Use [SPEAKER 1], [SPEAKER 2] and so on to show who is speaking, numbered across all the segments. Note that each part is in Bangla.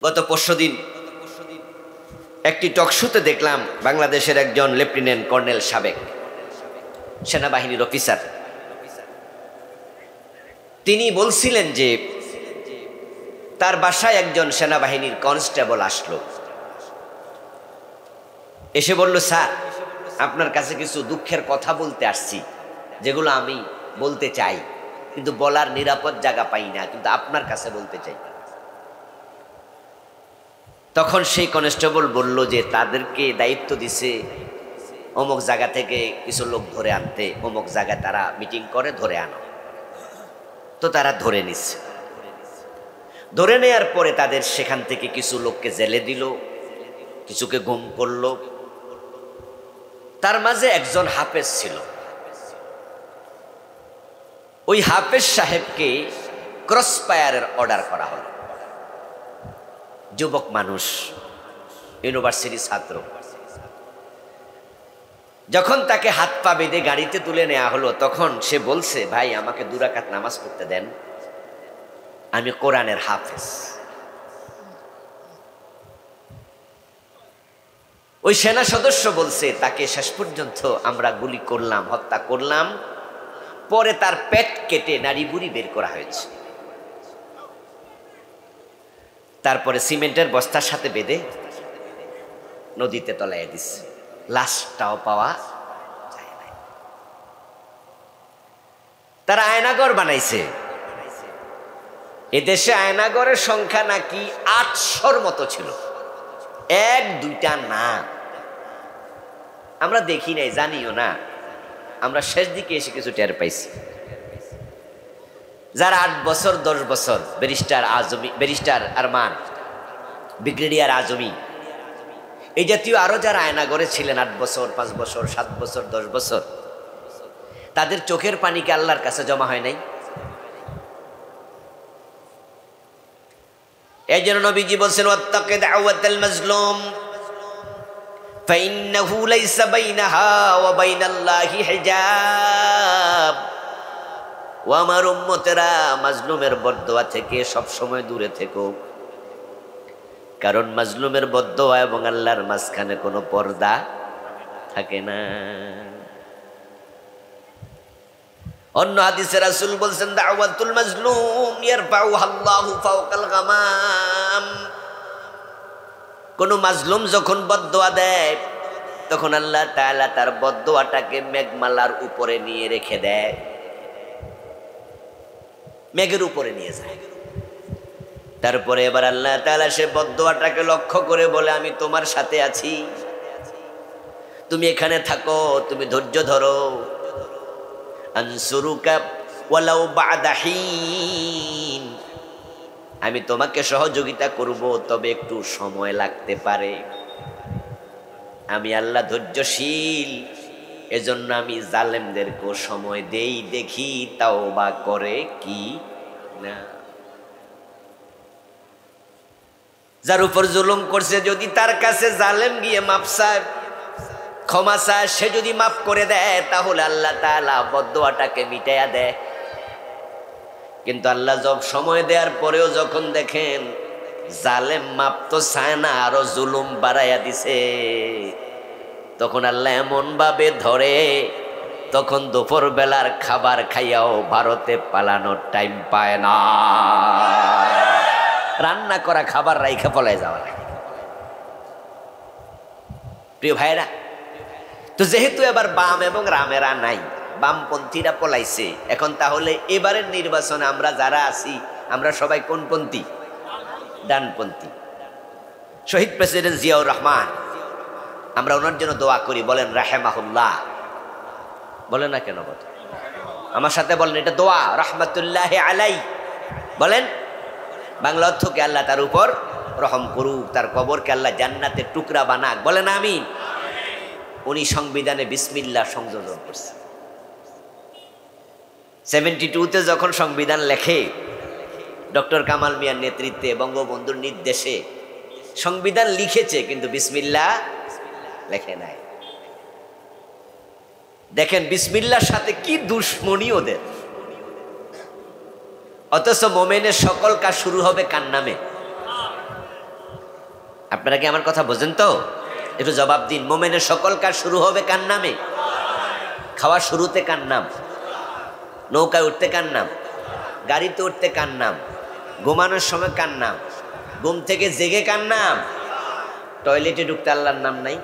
[SPEAKER 1] গত পরশুদিন একটি টকশোতে দেখলাম বাংলাদেশের একজন লেফটেন্যান্ট কর্নেল সাবেক সেনাবাহিনীর অফিসার, তিনি বলছিলেন যে তার বাসায় একজন সেনাবাহিনীর কনস্টেবল আসলো, এসে বলল, স্যার আপনার কাছে কিছু দুঃখের কথা বলতে আসছি, যেগুলো আমি বলতে চাই কিন্তু বলার নিরাপদ জায়গা পাই না, কিন্তু আপনার কাছে বলতে চাই। তখন সেই কনস্টেবল বলল যে তাদেরকে দায়িত্ব দিছে অমুক জায়গা থেকে কিছু লোক ধরে আনতে, অমুক জায়গায় তারা মিটিং করে, ধরে আনো। তো তারা ধরে নিচ্ছে। ধরে নেয়ার পরে তাদের সেখান থেকে কিছু লোককে জেলে দিল, কিছুকে গুম করলো। তার মাঝে একজন হাফেজ ছিল। ওই হাফেজ সাহেবকে ক্রস ফায়ারের অর্ডার করা হলো। যুবক মানুষ, ইউনিভার্সিটি ছাত্র। যখন তাকে হাত পা বেঁধে গাড়িতে তুলে নেওয়া হলো, তখন সে বলছে, ভাই আমাকে 2 রাকাত নামাজ পড়তে দেন, আমি কোরআনের হাফেজ। ওই সেনা সদস্য বলছে, তাকে শেষ পর্যন্ত আমরা গুলি করলাম, হত্যা করলাম, পরে তার পেট কেটে নাড়ি বুড়ি বের করা হয়েছে, তারপরে সিমেন্টের বস্তার সাথে বেঁধে নদীতে তলাইয়া দিচ্ছে, লাশটাও পাওয়া যায় না। তারা আয়নাগর বানাইছে। এদেশে আয়নাগরের সংখ্যা নাকি 800-র মতো ছিল, 1-2টা না। আমরা দেখি নাই, জানিও না, আমরা শেষ দিকে এসে কিছু টের পাইছি। যারা 8 বছর 10 বছর ব্যারিস্টার আরমান, ব্রিগেডিয়ার আজমি, এই জাতীয় আরো যারা আয়নাগরে ছিলেন 8 বছর 5 বছর 7 বছর 10 বছর, তাদের চোখের পানিকে আল্লাহর কাছে জমা হয় নাই? এই জন্য নবীজি বলছেন, ওয়াত্তাকি দাওয়াতাল মাজলুম ফাইন্নাহু লাইসা বাইনাহা ওয়া বাইনাল্লাহি হিজাব। ও আমার উম্মতেরা, মাজলুমের বদদোয়া থেকে সব সময় দূরে থেকো, কারণ মাজলুমের বদদোয়া এবং আল্লাহর মাঝখানে কোনো পর্দা থাকে না। অন্য হাদিসে রাসূল বলছেন, দাওয়াতুল মাজলুম ইয়ারফাউহা আল্লাহু ফাওকাল গামাম। কোন মাজলুম যখন বদদোয়া দেয়, তখন আল্লাহ তাআলা তার বদদোয়াটাকে মেঘমালার উপরে নিয়ে রেখে দেয়, মেঘের উপরে নিয়ে যায়। তারপরে এবার আল্লাহ তাআলা সে বদদোয়াটাকে লক্ষ্য করে বলে, আমি তোমার সাথে আছি, তুমি এখানে থাকো, তুমি ধৈর্য ধরো। আনসুরুকা ওয়ালাউ বা'দা হিন, আমি তোমাকে সহযোগিতা করব, তবে একটু সময় লাগতে পারে। আমি আল্লাহ ধৈর্যশীল, এজন্য আমি জালেমদেরকেও সময় দেই, দেখি তাওবা করে কি না। যার উপর জুলুম করছে, যদি তার কাছে জালেম গিয়ে মাপ চায়, ক্ষমা চায়, সে যদি মাফ করে দেয়, তাহলে আল্লাহ তাআলা বদদোয়াটাকে মিটাইয়া দেয়। কিন্তু আল্লাহ সব সময় দেওয়ার পরেও যখন দেখেন জালেম মাপ তো চায় না, আরো জুলুম বাড়াইয়া দিছে, তখন আল্লাহ এমন ভাবে ধরে, তখন দুপুর বেলার খাবার খাইয়াও ভারতে পালানোর টাইম পায় না। রান্না করা খাবার রাইখা পলায় যাওয়া লাগে। প্রিয় ভাইরা, তো যেহেতু এবার বাম এবং রামেরা নাই, বামপন্থীরা পলাইছে, এখন তাহলে এবারের নির্বাচনে আমরা যারা আছি, আমরা সবাই কোন পন্থী? ডানপন্থী। শহীদ প্রেসিডেন্ট জিয়াউর রহমান, আমরা ওনার জন্য দোয়া করি, বলেন রাহেমাহুল্লাহ। বলেন না কেন? বলেন আমার সাথে, বলেন এটা দোয়া, রহমাতুল্লাহ আলাই। বলেন বাংলা অর্থকে আল্লাহ তার উপর রহম করুক, তার কবরকে আল্লাহ জান্নাতের টুকরা বানাক। বলেন আমিন। উনি সংবিধানে বিসমিল্লাহ সংযোজন করছে। 72-তে যখন সংবিধান লেখে, ডক্টর কামাল মিয়ার নেতৃত্বে বঙ্গবন্ধুর নির্দেশে সংবিধান লিখেছে, কিন্তু বিসমিল্লাহ লেখে নাই। দেখেন বিসমিল্লাহর সাথে কি দুশ্মনী ওদের। অথচ মোমেনের সকল কাজ শুরু হবে কার নামে? আপনারা কি আমার কথা বোঝেন তো? একটু জবাব দিন। মোমেনের সকল কাজ শুরু হবে কার নামে? খাওয়ার শুরুতে কার নাম? নৌকায় উঠতে কার নাম? গাড়িতে উঠতে কার নাম? ঘুমানোর সময় কার নাম? ঘুম থেকে জেগে কার নাম? টয়লেটে ঢুকতে আল্লাহর নাম নাই?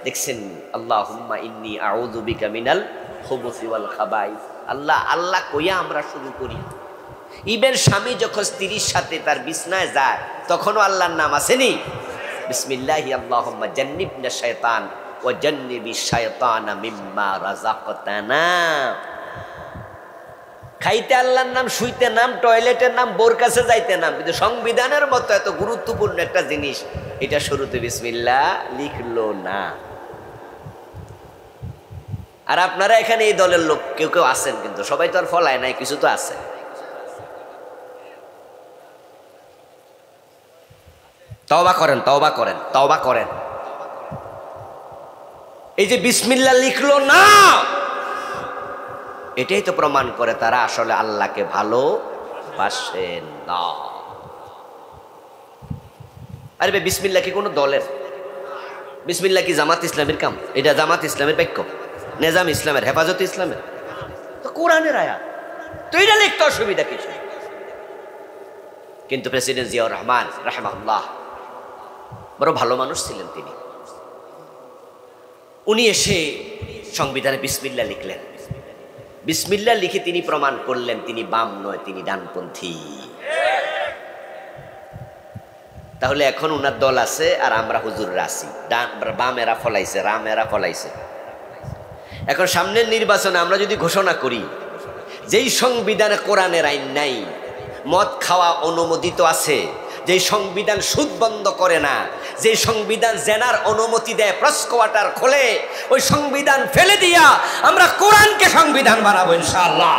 [SPEAKER 1] দেখছেন, আল্লাহুম্মা ইন্নী আউযু বিকা মিনাল খুবুসি ওয়াল খাবাইস। আল্লাহ আল্লাহ কইয়া আমরা শুরু করি। ইবেন স্বামী যখন স্ত্রীর সাথে তার বিছনায় যায় তখনও আল্লাহর নাম আসেনি? বিসমিল্লাহি আল্লাহুম্মা জান্নিবনা শাইতান ওয়া জান্নিবিশ শাইতানা মিম্মা রাযাকতানা। খাইতে আল্লাহর নাম, শুইতে নাম, টয়লেটের নাম, বোর কাছে যাইতে নাম, কিন্তু সংবিধানের মতো এত গুরুত্বপূর্ণ একটা জিনিস এটা শুরুতে বিসমিল্লাহ লিখলো না। আর আপনারা এখানে এই দলের লোক কেউ কেউ আছেন, কিন্তু সবাই তো আর ফলায় নাই, কিছু তো আছে। তওবা করেন, তওবা করেন, তওবা করেন। এই যে বিসমিল্লাহ লিখলো না, এটাই তো প্রমাণ করে তারা আসলে আল্লাহকে ভালোবাসেন না। আরে ভাই, বিসমিল্লাহ কি কোনো দলের? বিসমিল্লাহ কি জামাত ইসলামের কাম? এটা জামাত ইসলামের বাক্য, নিজাম ইসলামের, হেফাজত ইসলামের, তো কোরআনের আয়াত। তো এটা লিখতে অসুবিধা কিছু। কিন্তু প্রেসিডেন্ট জিয়াউর রহমান রাহিমাহুল্লাহ বড় ভালো মানুষ ছিলেন তিনি। উনি এসে সংবিধানে বিসমিল্লাহ লিখলেন। বিসমিল্লাহ লিখে তিনি প্রমাণ করলেন তিনি বাম নয়, তিনি ডানপন্থী। তাহলে এখন উনার দল আছে আর আমরা হুজুররা আছি। বামেরা ফলাইছে, রামেরা ফলাইছে। এখন সামনের নির্বাচনে আমরা যদি ঘোষণা করি যেই সংবিধানে কোরআনের আইন নাই, মদ খাওয়া অনুমোদিত আছে, যেই সংবিধান সুদ বন্ধ করে না, যে সংবিধান জেনার অনুমতি দেয়, প্রস কোয়ার্টার খোলে, ওই সংবিধান ফেলে দিয়া আমরা কোরআনকে সংবিধান বানাবো ইনশাআল্লাহ।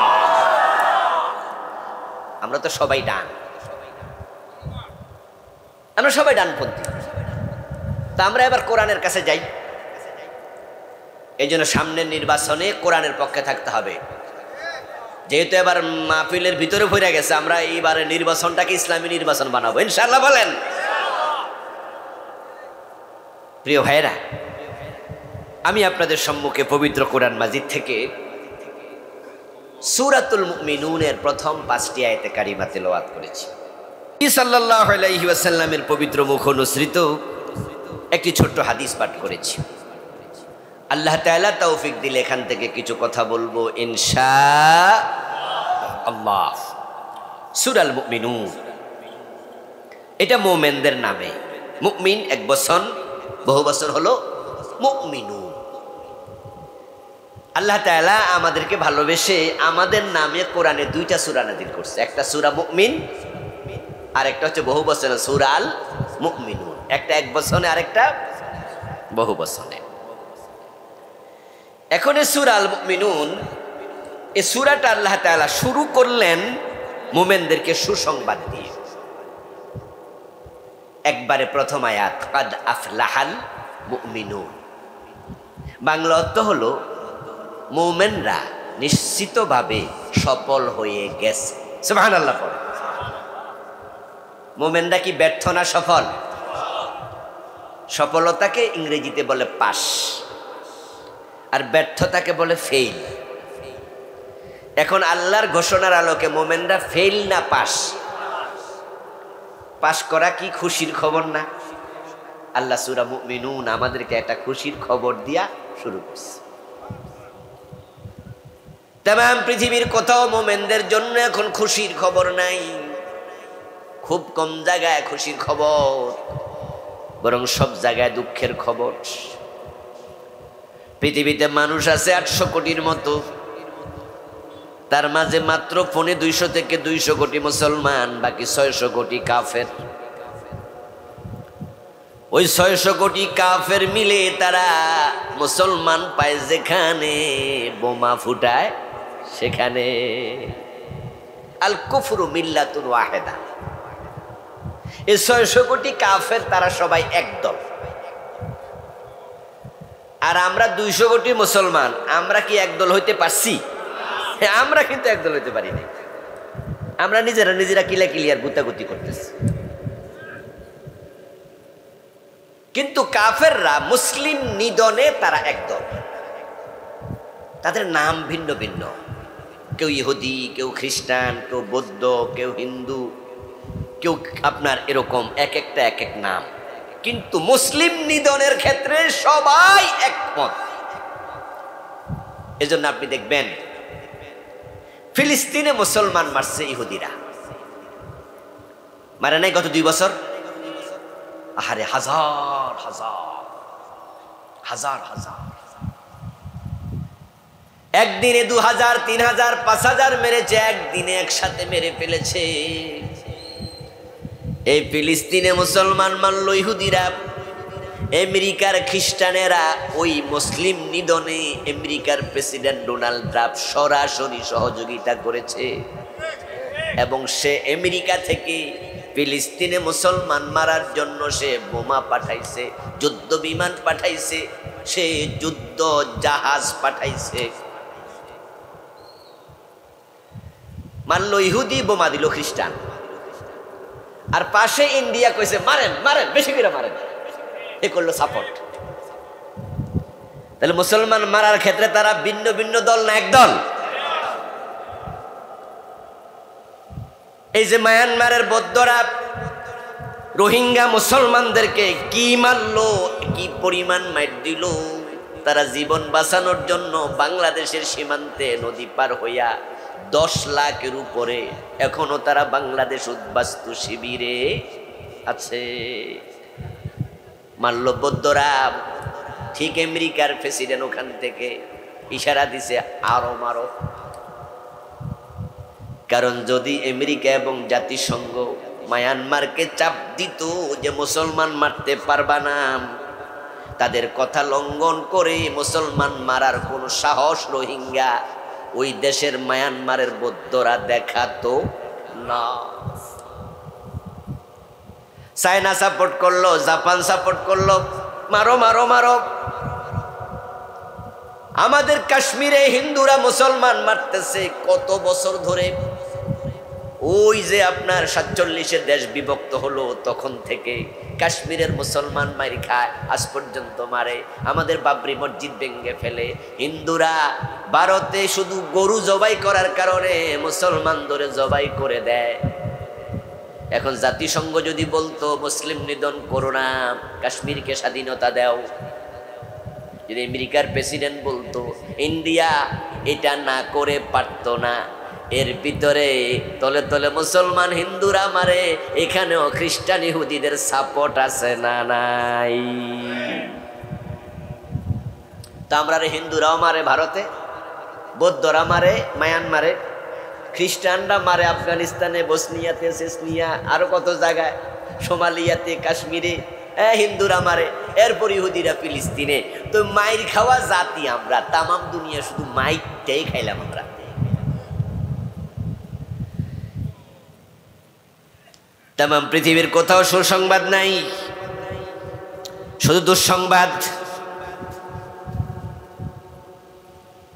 [SPEAKER 1] আমরা তো সবাই ডান, আমরা সবাই ডানপন্থী। তা আমরা এবার কোরআনের কাছে যাই। এই জন্য সামনের নির্বাচনে কোরআনের পক্ষে থাকতে হবে। যেহেতু এবার মাহফিলের ভিতরে ভরে গেছে, আমরা এইবারে নির্বাচনটাকে ইসলামী নির্বাচন বানাবো ইনশাআল্লাহ। বলেন প্রিয় ভাইরা, আমি আপনাদের সম্মুখে পবিত্র কোরআন মাজিদ থেকে সূরাতুল মুমিনুনের প্রথম 5টি আয়াতে কারিমা তেলাওয়াত করেছি। সাল্লাল্লাহু আলাইহি ওয়াসাল্লামের পবিত্র মুখ অনুসৃত একটি ছোট্ট হাদিস পাঠ করেছি। আল্লাহ তাআলা তৌফিক দিলে এখান থেকে কিছু কথা বলবো ইনশাআল্লাহ। সূরাল মুমিনুন, এটা মুমিনদের নামে। মুমিন এক বচন, বহু বচন হলো মুমিনুন। আল্লাহ তাআলা আমাদেরকে ভালোবেসে আমাদের নামে কোরআনে 2টা সূরা নাযিল করছে। একটা সূরা মুমিন আর একটা হচ্ছে বহু বচনে সূরাল মুমিনুন। একটা এক বচনে আর একটা বহু বচনে। এখন এই সূরাল মুমিনুন, এই সূরাটা আল্লাহ তাআলা শুরু করলেন মুমিনদেরকে সুসংবাদ দিয়ে। একবারে প্রথম আয়াত কাদ আফলাহাল মুমিনুন, বাংলা অর্থ হলো মুমিনরা নিশ্চিতভাবে সফল হয়ে গেছে। সুবহানাল্লাহ পড়ে। মুমিনরা কি ব্যর্থ না সফল? সফলতাকে ইংরেজিতে বলে পাস, আর ব্যর্থতাকে বলে ফেইল। এখন আল্লাহর ঘোষণার আলোকে মুমিনরা ফেইল না পাস? পাস করা কি খুশির খবর না? আল্লাহ সূরা মুমিনুন আমাদেরকে একটা খুশির খবর দিয়া শুরু করছে। তামাম পৃথিবীর কোথাও মুমিনদের জন্য এখন খুশির খবর নাই। খুব কম জায়গায় খুশির খবর, বরং সব জায়গায় দুঃখের খবর। পৃথিবীতে মানুষ আছে 800 কোটির মতো, তার মাঝে মাত্র 250 থেকে 200 কোটি মুসলমান, বাকি 600 কোটি কাফের। ওই 600 কোটি কাফের মিলে তারা মুসলমান পায় যেখানে, বোমা ফুটায় সেখানে। আল কুফরু মিল্লাতুন ওয়াহিদা। এই 600 কোটি কাফের তারা সবাই একদল। আর আমরা 200 কোটি মুসলমান, আমরা কি একদল হইতে পারছি? আমরা কিন্তু একদল হইতে পারি নাই। আমরা নিজেরা কিলাকিলি আর গুতাগুতি করতেছি। কিন্তু কাফেররা মুসলিম নিধনে তারা একদল, তাদের নাম ভিন্ন ভিন্ন, কেউ ইহুদি, কেউ খ্রিস্টান, কেউ বৌদ্ধ, কেউ হিন্দু, কেউ আপনার এরকম এক একটা এক এক নাম, কিন্তু মুসলিম নিধনের ক্ষেত্রে সবাই একমত। এজন্য আপনি দেখবেন ফিলিস্তিনে মুসলমান মারছে ইহুদিরা, মারে নাই গত 2 বছর? আহারে হাজার হাজার হাজার হাজার, একদিনে 2000, 3000, 5000 মেরেছে, একদিনে একসাথে মেরে ফেলেছে। এই ফিলিস্তিনে মুসলমান মারল ইহুদিরা, আমেরিকার খ্রিস্টানেরা ওই মুসলিম নিধনে আমেরিকার প্রেসিডেন্ট ডোনাল্ড ট্রাম্প সরাসরি সহযোগিতা করেছে, এবং সে আমেরিকা থেকে ফিলিস্তিনে মুসলমান মারার জন্য সে বোমা পাঠাইছে, যুদ্ধ বিমান পাঠাইছে, সে যুদ্ধ জাহাজ পাঠাইছে। মানলো ইহুদি, বোমা দিল খ্রিস্টান, আর পাশে ইন্ডিয়া কইছে মারেন মারেন, বেশি করে মারেন, এ করলো সাপোর্ট। তাহলে মুসলমান মারার ক্ষেত্রে তারা ভিন্ন ভিন্ন দল না একদল? এই যে মায়ানমারের বৌদ্ধরা রোহিঙ্গা মুসলমানদেরকে কি মারলো, কি পরিমাণ মার দিল, তারা জীবন বাঁচানোর জন্য বাংলাদেশের সীমান্তে নদী পার হইয়া 10 লাখের উপরে এখনো তারা বাংলাদেশ উদ্বাস্তু শিবিরে আছে। মারল বৌদ্ধরা, ঠিক আমেরিকার প্রেসিডেন্ট ওখান থেকে ইশারা দিছে আরো মারো, কারণ যদি আমেরিকা এবং জাতিসংঘ মায়ানমারকে চাপ দিত যে মুসলমান মারতে পারবা না, তাদের কথা লঙ্ঘন করে মুসলমান মারার কোন সাহস রোহিঙ্গা ওই দেশের মায়ানমারের বৌদ্ধরা দেখাতো না। চায়না সাপোর্ট করলো, জাপান সাপোর্ট করলো, মারো মারো মারো। আমাদের কাশ্মীরে হিন্দুরা মুসলমান মারতেছে কত বছর ধরে, ওই যে আপনার 47-এ দেশ বিভক্ত হলো তখন থেকে কাশ্মীরের মুসলমান মারি খায়, আজ পর্যন্ত মারে। আমাদের বাবরি মসজিদ ভেঙে ফেলে। হিন্দুরা ভারতে শুধু গরু জবাই করার কারণে মুসলমান ধরে জবাই করে দেয়। এখন জাতিসংঘ যদি বলতো মুসলিম নিধন করো না, কাশ্মীরকে স্বাধীনতা দাও, যদি আমেরিকার প্রেসিডেন্ট বলতো, ইন্ডিয়া এটা না করে পারতো না। এর ভিতরে তলে তলে মুসলমান হিন্দুরা মারে, এখানেও খ্রিস্টান ইহুদিদের সাপোর্ট আছে না নাই? তা আমরা হিন্দুরাও মারে ভারতে, বৌদ্ধরা মারে মায়ানমারে, খ্রিস্টানরা মারে আফগানিস্তানে, বসনিয়াতে, চেচনিয়া, আরো কত জায়গায়, সোমালিয়াতে, কাশ্মীরে, হিন্দুরা মারে। এরপর ইহুদিরা ফিলিস্তিনে। তো মাইর খাওয়া জাতি আমরা, তামাম দুনিয়া শুধু মাইরটাই খাইলাম আমরা। তামাম পৃথিবীর কোথাও সুসংবাদ নাই, শুধু দুঃসংবাদ।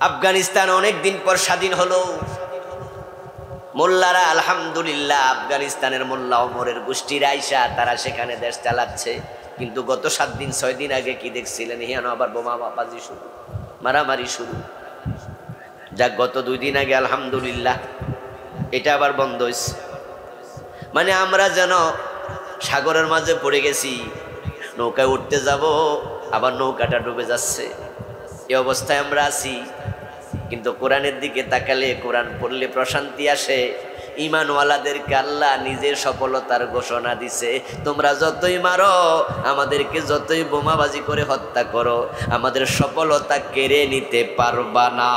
[SPEAKER 1] আফগানিস্তান অনেক দিন পর স্বাধীন হলো। মোল্লারা আলহামদুলিল্লাহ, আফগানিস্তানের মোল্লা ওমরের গোষ্ঠীর আইসা তারা সেখানে দেশ চালাচ্ছে। কিন্তু গত 7 দিন 6 দিন আগে কি দেখছিলেন? হিয়ানো আবার বোমাবাজি শুরু, মারামারি শুরু। যাক, গত 2 দিন আগে আলহামদুলিল্লাহ এটা আবার বন্ধ হয়েছে। মানে আমরা যেন সাগরের মাঝে পড়ে গেছি, নৌকায় উঠতে যাব, আবার নৌকাটা ডুবে যাচ্ছে, এই অবস্থায় আমরা আছি। কিন্তু কোরআনের দিকে তাকালে, কোরআন পড়লে প্রশান্তি আসে। ঈমানওয়ালাদেরকে আল্লাহ নিজের সফলতার ঘোষণা দিছে। তোমরা যতই মারো, আমাদেরকে যতই বোমাবাজি করে হত্যা করো, আমাদের সফলতা কেড়ে নিতে পারবা না।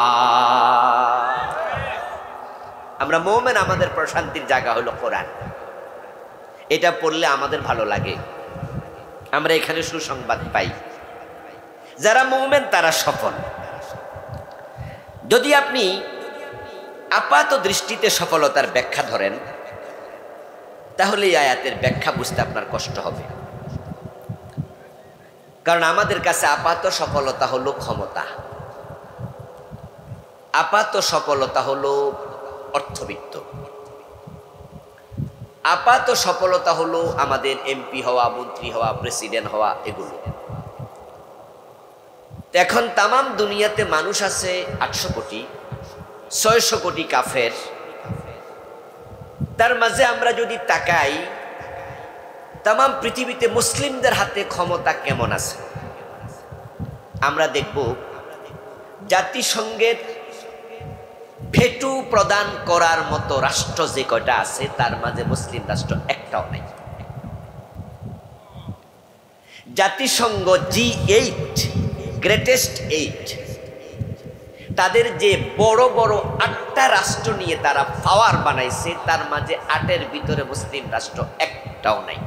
[SPEAKER 1] আমরা মুমিন, আমাদের প্রশান্তির জায়গা হলো কোরআন। এটা পড়লে আমাদের ভালো লাগে, আমরা এখানে সুসংবাদ পাই। যারা মুমিন তারা সফল। যদি আপনি আপাত দৃষ্টিতে সফলতার ব্যাখ্যা ধরেন, তাহলে এই আয়াতের ব্যাখ্যা বুঝতে আপনার কষ্ট হবে। কারণ আমাদের কাছে আপাত সফলতা হলো ক্ষমতা, আপাত সফলতা হলো অর্থবিত্ত, আপাত সফলতা হলো আমাদের এমপি হওয়া, মন্ত্রী হওয়া, প্রেসিডেন্ট হওয়া, এগুলো। এখন তামাম দুনিয়াতে মানুষ আছে 800 কোটি, 600 কোটি কাফের। তার মাঝে আমরা যদি তাকাই, তামাম পৃথিবীতে মুসলিমদের হাতে ক্ষমতা কেমন আছে, আমরা দেখব জাতিসংঘের ভেটু প্রদান করার মতো রাষ্ট্র যে কয়টা আছে, তার মাঝে মুসলিম রাষ্ট্র একটাও নাই। জাতিসংঘ G8, গ্রেটেস্ট 8, তাদের যে বড় বড় 8টা রাষ্ট্র নিয়ে তারা পাওয়ার বানাইছে, তার মাঝে 8-এর ভিতরে মুসলিম রাষ্ট্র একটাও নাই।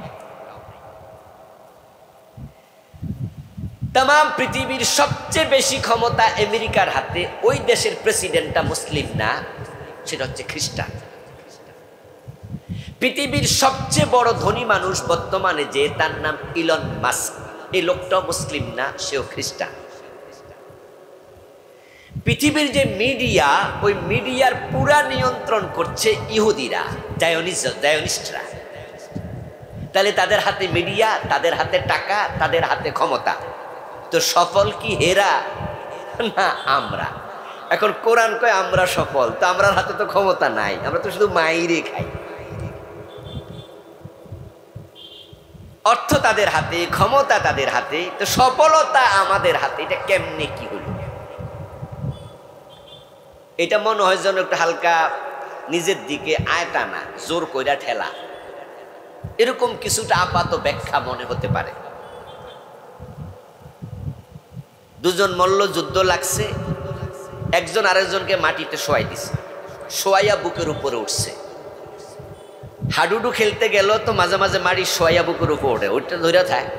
[SPEAKER 1] তামাম পৃথিবীর সবচেয়ে বেশি ক্ষমতা আমেরিকার হাতে, ওই দেশের প্রেসিডেন্টটা মুসলিম না, সেটা হচ্ছে খ্রিস্টান। পৃথিবীর সবচেয়ে বড় ধনী মানুষ বর্তমানে যে, তার নাম ইলন মাস্ক, এই লোকটাও মুসলিম না, সেও খ্রিস্টান। পৃথিবীর যে মিডিয়া, ওই মিডিয়ার পুরা নিয়ন্ত্রণ করছে ইহুদিরা, জায়োনিস্টরা। তাহলে তাদের হাতে মিডিয়া, তাদের হাতে টাকা, তাদের হাতে ক্ষমতা। তো সফল কি হেরা না আমরা? এখন কোরআন কয় আমরা সফল, তো আমরা হাতে তো ক্ষমতা নাই, আমরা তো শুধু মাইরে খাই। অর্থ তাদের হাতে, ক্ষমতা তাদের হাতে, তো সফলতা আমাদের হাতে। এটা কেমনে কি হলো? এটা মনে হয় যেন একটু হালকা নিজের দিকে আয়টানা, জোর কইরা ঠেলা, এরকম কিছুটা আপাত ব্যাখ্যা মনে হতে পারে। দুজন মল্ল, যুদ্ধ লাগছে, একজন আরেকজনকে মাটিতে শোয়াই দিছে, শোয়াইয়া বুকের উপরে উঠছে। হাডুডু খেলতে গেল তো মাঝে মাঝে মাটি শোয়াইয়া বুকের উপর ওঠে, ওইটা ধরে থাকে।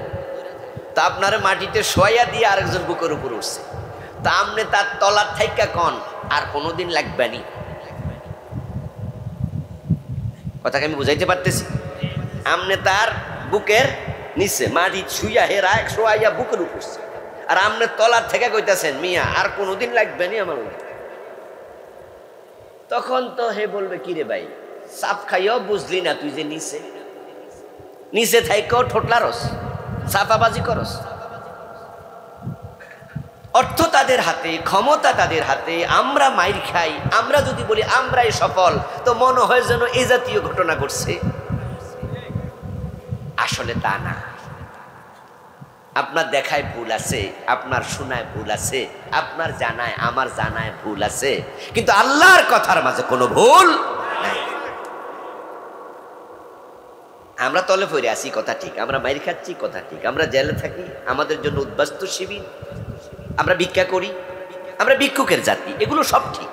[SPEAKER 1] তা আপনার মাটিতে শোয়াইয়া দিয়ে আরেকজন বুকের উপর উঠছে, তা আপনি তার তলার থাইকা কন আর কোনোদিন লাগবে নি। কথাকে আমি বুঝাইতে পারতেছি? আমনে তার বুকের নিচে মাটি ছুইয়া হেরা শোয়াইয়া বুকের উপর উঠছে, আর আমনে তলার থেকে কইতাছেন মিয়া আর কোনোদিন লাগবে নি আমার। তখন তো হে বলবে, কি রে ভাই, সাপ খাইও বুঝলি না তুই যে নিচে নিচে থাইকেও ঠোঁটলারস, সাফাবাজি করস। অর্থ তাদের হাতে, ক্ষমতা তাদের হাতে, আমরা মাইর খাই। আমরা যদি বলি আমরাই সফল, তো মনে হয় যেন এই জাতীয় ঘটনা ঘটছে। আসলে তা না। আপনার দেখায় ভুল আছে, আপনার শোনায় ভুল আছে, আপনার জানায়, আমার জানায় ভুল আছে, কিন্তু আল্লাহর কথার মাঝে কোনো ভুল নাই। আমরা তলে পড়ে আছি, কথা ঠিক, আমরা মাইর খাচ্ছি, কথা ঠিক, আমরা জেলে থাকি, আমাদের জন্য উদ্বাস্তু শিবির, আমরা ভিক্ষা করি, আমরা ভিক্ষুকের জাতি, এগুলো সব ঠিক।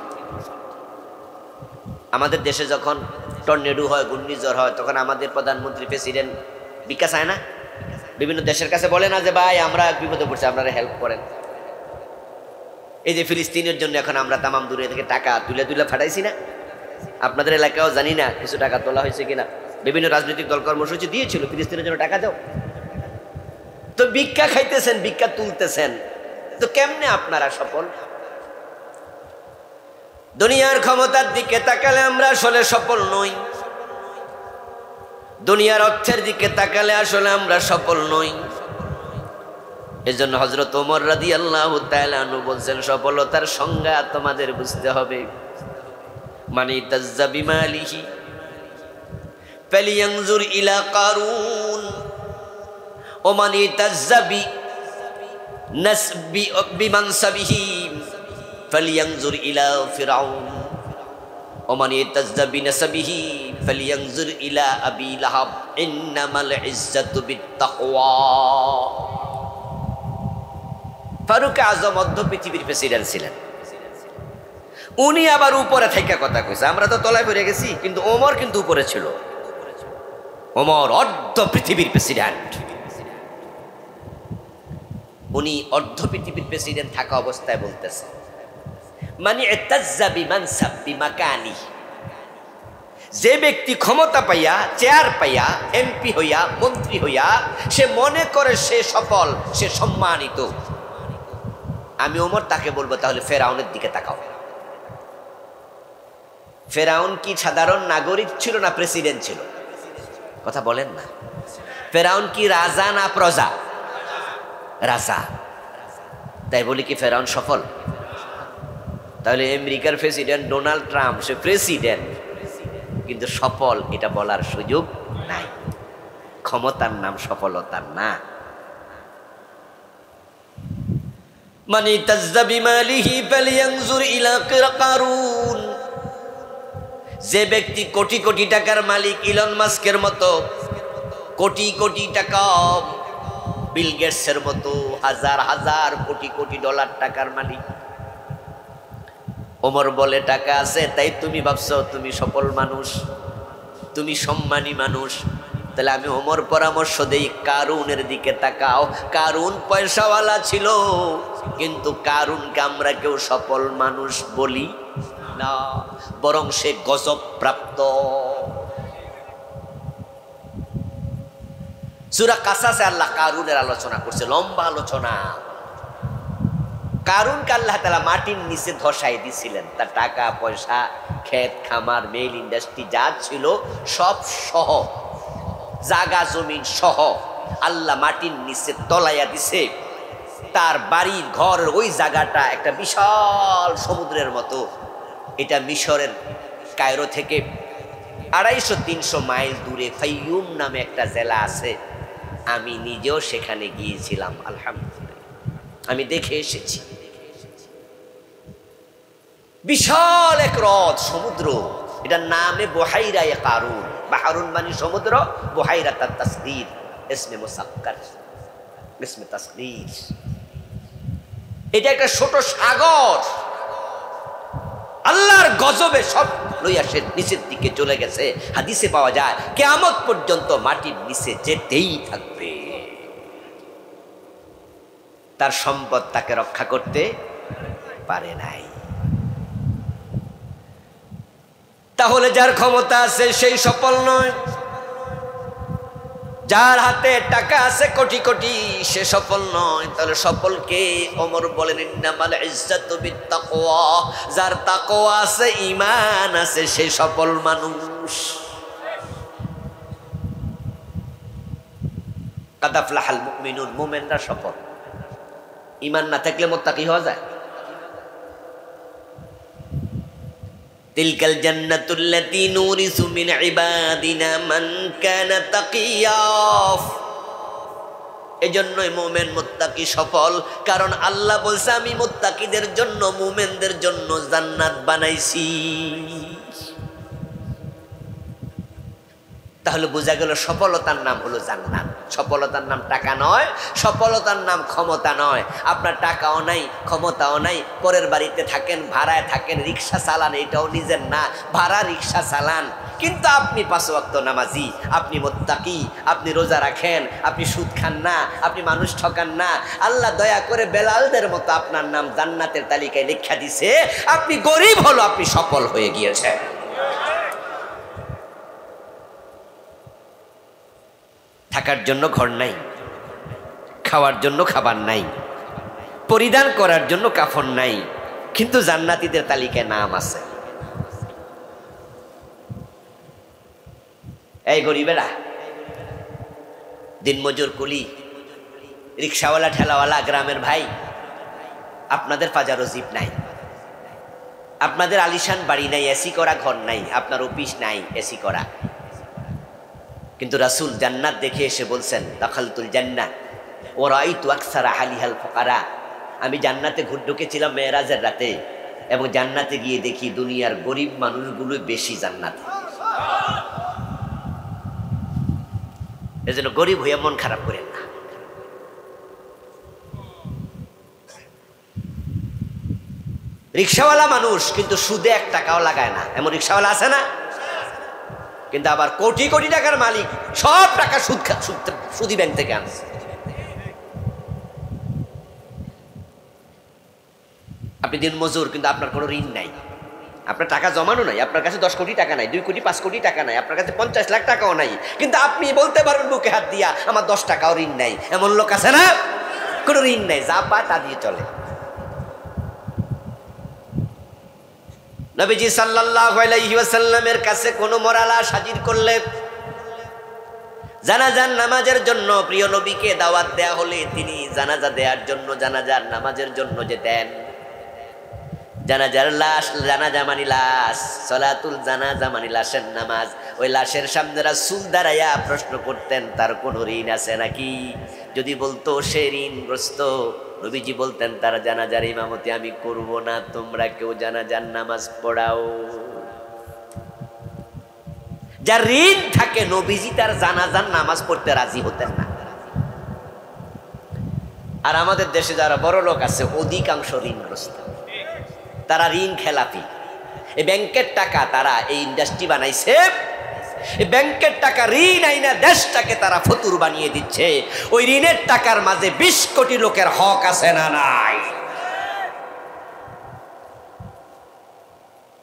[SPEAKER 1] আমাদের দেশে যখন টর্নেডো হয়, ঘূর্ণিঝড় হয়, তখন আমাদের প্রধানমন্ত্রী, প্রেসিডেন্ট ভিক্ষা চায় না? বিভিন্ন দেশের কাছে বলে না যে ভাই আমরা বিপদে পড়ছি, আপনারা হেল্প করেন। এই যে ফিলিস্তিনের জন্য এখন আমরা তামাম দূরে থেকে টাকা তুলে তুলে ফাটাইছি না? আপনাদের এলাকাও জানি না কিছু টাকা তোলা হয়েছে কিনা। বিভিন্ন রাজনৈতিক দল কর্মসূচি দিয়েছিল ফিলিস্তিনের জন্য টাকা দাও। তো ভিক্ষা খাইতেছেন, ভিক্ষা তুলতেছেন, তো কেমনে আপনারা সফল? দুনিয়ার ক্ষমতার দিকে তাকালে আমরা আসলে সফল নই, দুনিয়ার অর্থের দিকে তাকালে আসলে আমরা সফল নই। এজন্য হযরত ওমর রাদিয়াল্লাহু তাআলা আনহু বলছেন, সফলতার সংজ্ঞা তোমাদের বুঝতে হবে। মানে তাজ্জা বিমালিহি ফালিয়ানজুর ইলা কারুন, ও মানে তাজ্জা নাসবি বিমানসাবিহি ফালিয়ানজুর ইলা ফিরাউন, ও মানে তাজ্জা বিনাসবিহি ফালিয়ানজুর ইলা আবি লাহাব, ইন্নামাল ইজ্জাতু বিত্তাকওয়া। ফারুক আজম মধ্য পৃথিবীর প্রেসিডেন্ট ছিলেন, উনি আবার উপরে থেকে কথা কইছে। আমরা তো তলায় পড়ে গেছি, কিন্তু ওমর কিন্তু উপরে ছিল। ওমর অর্ধ পৃথিবীর প্রেসিডেন্ট, উনি অর্ধ পৃথিবীর প্রেসিডেন্ট থাকা অবস্থায় বলতেছে, মানে ইতাজ্জা বিমানসাব বিমাকানি, যে ব্যক্তি ক্ষমতা পাইয়া, চেয়ার পাইয়া, এমপি হইয়া, মন্ত্রী হইয়া সে মনে করে সে সফল, সে সম্মানিত, আমি ওমর তাকে বলবো তাহলে ফেরাউনের দিকে তাকাও। ফেরাউন কি সাধারণ নাগরিক ছিল না প্রেসিডেন্ট ছিল? কথা বলেন না। ফেরাউন কি রাজা না প্রজা? রাজা। তাই বলি কি ফেরাউন সফল? তাহলে আমেরিকার প্রেসিডেন্ট ডোনাল্ড ট্রাম্প সে প্রেসিডেন্ট, কিন্তু সফল এটা বলার সুযোগ নাই। ক্ষমতার নাম সফলতার না। মানি তাজজাবি মালিহি ফালিয়ানজুর ইলা কারুন। যে ব্যক্তি কোটি কোটি টাকার মালিক, ইলন মাস্কের মতো, কোটি কোটি টাকা, বিল গেটসের মতো হাজার হাজার কোটি কোটি ডলার টাকার মালিক, ওমর বলে টাকা আছে তাই তুমি ভাবছো তুমি সফল মানুষ, তুমি সম্মানী মানুষ। তাহলে আমি ওমর পরামর্শ দেই, কারুনের দিকে তাকাও। কারুন পয়সাওয়ালা ছিল, কিন্তু কারুনকে আমরা কেউ সফল মানুষ বলি না, বরং সে গজব প্রাপ্ত। সূরা কাসাসে আল্লাহ কারুনের আলোচনা করছে, লম্বা আলোচনা। কারুনকে আল্লাহ তাআলা মাটির নিচে ধসাই দিছিলেন। তার টাকা পয়সা, ক্ষেত খামার, মেইল ইন্ডাস্ট্রি যা ছিল সব সহ, জাগা জমিন সহ আল্লাহ মাটির নিচে তলাইয়া দিছে। তার বাড়ির ঘর ওই জায়গাটা একটা বিশাল সমুদ্রের মতো। এটা মিশরের কায়রো থেকে 250-300 মাইল দূরে ফাইয়ুম নামে একটা জেলা আছে। আমি নিজেও সেখানে গিয়েছিলাম, আলহামদুলিল্লাহ আমি দেখে এসেছি। বিশাল এক হ্রদ, সমুদ্র। এটার নামে বুহাইরায়ে কারুন। বাহরুন মানে সমুদ্র, বুহাইরা তার তাসগীর, ইসমে মুসাক্কার, ইসমে তাসগীর। এটা একটা ছোট সাগর। আল্লাহর গজবে সব লইয়া সে নিচের দিকে চলে গেছে। হাদিসে পাওয়া যায় কিয়ামত পর্যন্ত মাটির নিচে যেতেই থাকবে। তার সম্পদ তাকে রক্ষা করতে পারে নাই। তাহলে যার ক্ষমতা আছে সেই সফল নয়, যার হাতে টাকা আছে কোটি কোটি সে সফল নয়। তাহলে সফলকে ওমর বলেন ইন্নামাল ইজ্জাতু বিত্তাকওয়া। যার তাকওয়া আছে, ঈমান আছে, সে সফল মানুষ। কাদ আফলাহাল মুমিনুন, মুমিনরা সফল। ঈমান না থাকলে মুত্তাকি হওয়া যায়? তিলকাল জান্নাতুল্লাতী নুরিসু মিন ইবাদিনা মান কানা তাকিয়া। এজন্যই মুমিন মুত্তাকি সফল, কারণ আল্লাহ বলছে আমি মুত্তাকিদের জন্য, মুমিনদের জন্য জান্নাত বানাইছি। তাহলে বোঝা গেল সফলতার নাম হলো জান্নাত। সফলতার নাম টাকা নয়, সফলতার নাম ক্ষমতা নয়। আপনার টাকাও নাই, ক্ষমতাও নাই, পরের বাড়িতে থাকেন, ভাড়ায় থাকেন, রিক্সা চালান, এটাও নিজের না, ভাড়া রিক্সা চালান, কিন্তু আপনি 5 ওয়াক্ত নামাজি, আপনি মুত্তাকি, আপনি রোজা রাখেন, আপনি সুদ খান না, আপনি মানুষ ঠকান না। আল্লাহ দয়া করে বেলালদের মতো আপনার নাম জান্নাতের তালিকায় লেখা দিছে। আপনি গরিব হলো আপনি সফল হয়ে গিয়েছেন। থাকার জন্য ঘর নাই, খাওয়ার জন্য খাবার নাই, পরিধান করার জন্য কাফন নাই, কিন্তু জান্নাতীদের তালিকায় নাম আছে। এই গরিবেরা, দিনমজুর, কুলি, রিক্সাওয়ালা, ঠেলাওয়ালা, গ্রামের ভাই, আপনাদের পাজারো জিপ নাই, আপনাদের আলিশান বাড়ি নাই, এসি করা ঘর নাই, আপনার অফিস নাই এসি করা, কিন্তু রাসূল জান্নাত দেখে এসে বলছেন দাখালতুল জান্নাহ ওয়া রাআইতু আকসারা আহলিহাল ফুকারা। আমি জান্নাতে ঢুকেছিলাম মেরাজের রাতে, এবং জান্নাতে গিয়ে দেখি দুনিয়ার গরিব মানুষগুলো বেশি জান্নাতে। এজন্য গরিব হইয়া মন খারাপ করেন না। রিক্সাওয়ালা মানুষ কিন্তু সুদে 1 টাকাও লাগায় না, এমন রিক্সাওয়ালা আছে না? কিন্তু আবার কোটি কোটি টাকার মালিক, সব টাকা সুদি ব্যাংক থেকে আনছে। আপনি দিন মজুর, কিন্তু আপনার কোনো ঋণ নাই, আপনার টাকা জমানো নাই, আপনার কাছে 10 কোটি টাকা নাই, 2 কোটি 5 কোটি টাকা নাই, আপনার কাছে 50 লাখ টাকাও নাই, কিন্তু আপনি বলতে পারবেন বুকে হাত দিয়া আমার 10 টাকাও ঋণ নাই। এমন লোক আছে না? কোনো ঋণ নাই, যা পায় তা দিয়ে চলে। নবীজি সাল্লাল্লাহু আলাইহি ওয়াসাল্লামের কাছে কোনো মরা লাশ হাজির করলে জানাজার নামাজের জন্য প্রিয় নবীকে দাওয়াত দেয়া হলে তিনি জানাজা দেওয়ার জন্য জানাজার নামাজের জন্য যেতেন। জানাজার লাশ, জানাজা মানি লাশ, সলাতুল জানাজা মানি লাশের নামাজ। ওই লাশের সামনে রাসূল দাঁড়াইয়া প্রশ্ন করতেন তার কোনো ঋণ আছে নাকি। যদি বলতো সে ঋণগ্রস্ত, নবীজি বলতেন তার জানাজার ইমামতি আমি করব না, তোমরা কেউ জানাজার নামাজ পড়াও। যার ঋণ থাকে নবীজি তার জানাজার নামাজ পড়তে রাজি হতেন না। আর আমাদের দেশে যারা বড় লোক আছে অধিকাংশ ঋণগ্রস্ত, তারা ঋণ খেলাপি। এই ব্যাংকের টাকা তারা এই ইন্ডাস্ট্রি বানাইছে, এই ব্যাংকের টাকা ঋণ আইনা দেশটাকে তারা ফতুর বানিয়ে দিচ্ছে। ওই ঋণের টাকার মাঝে 20 কোটি লোকের হক আছে না নাই?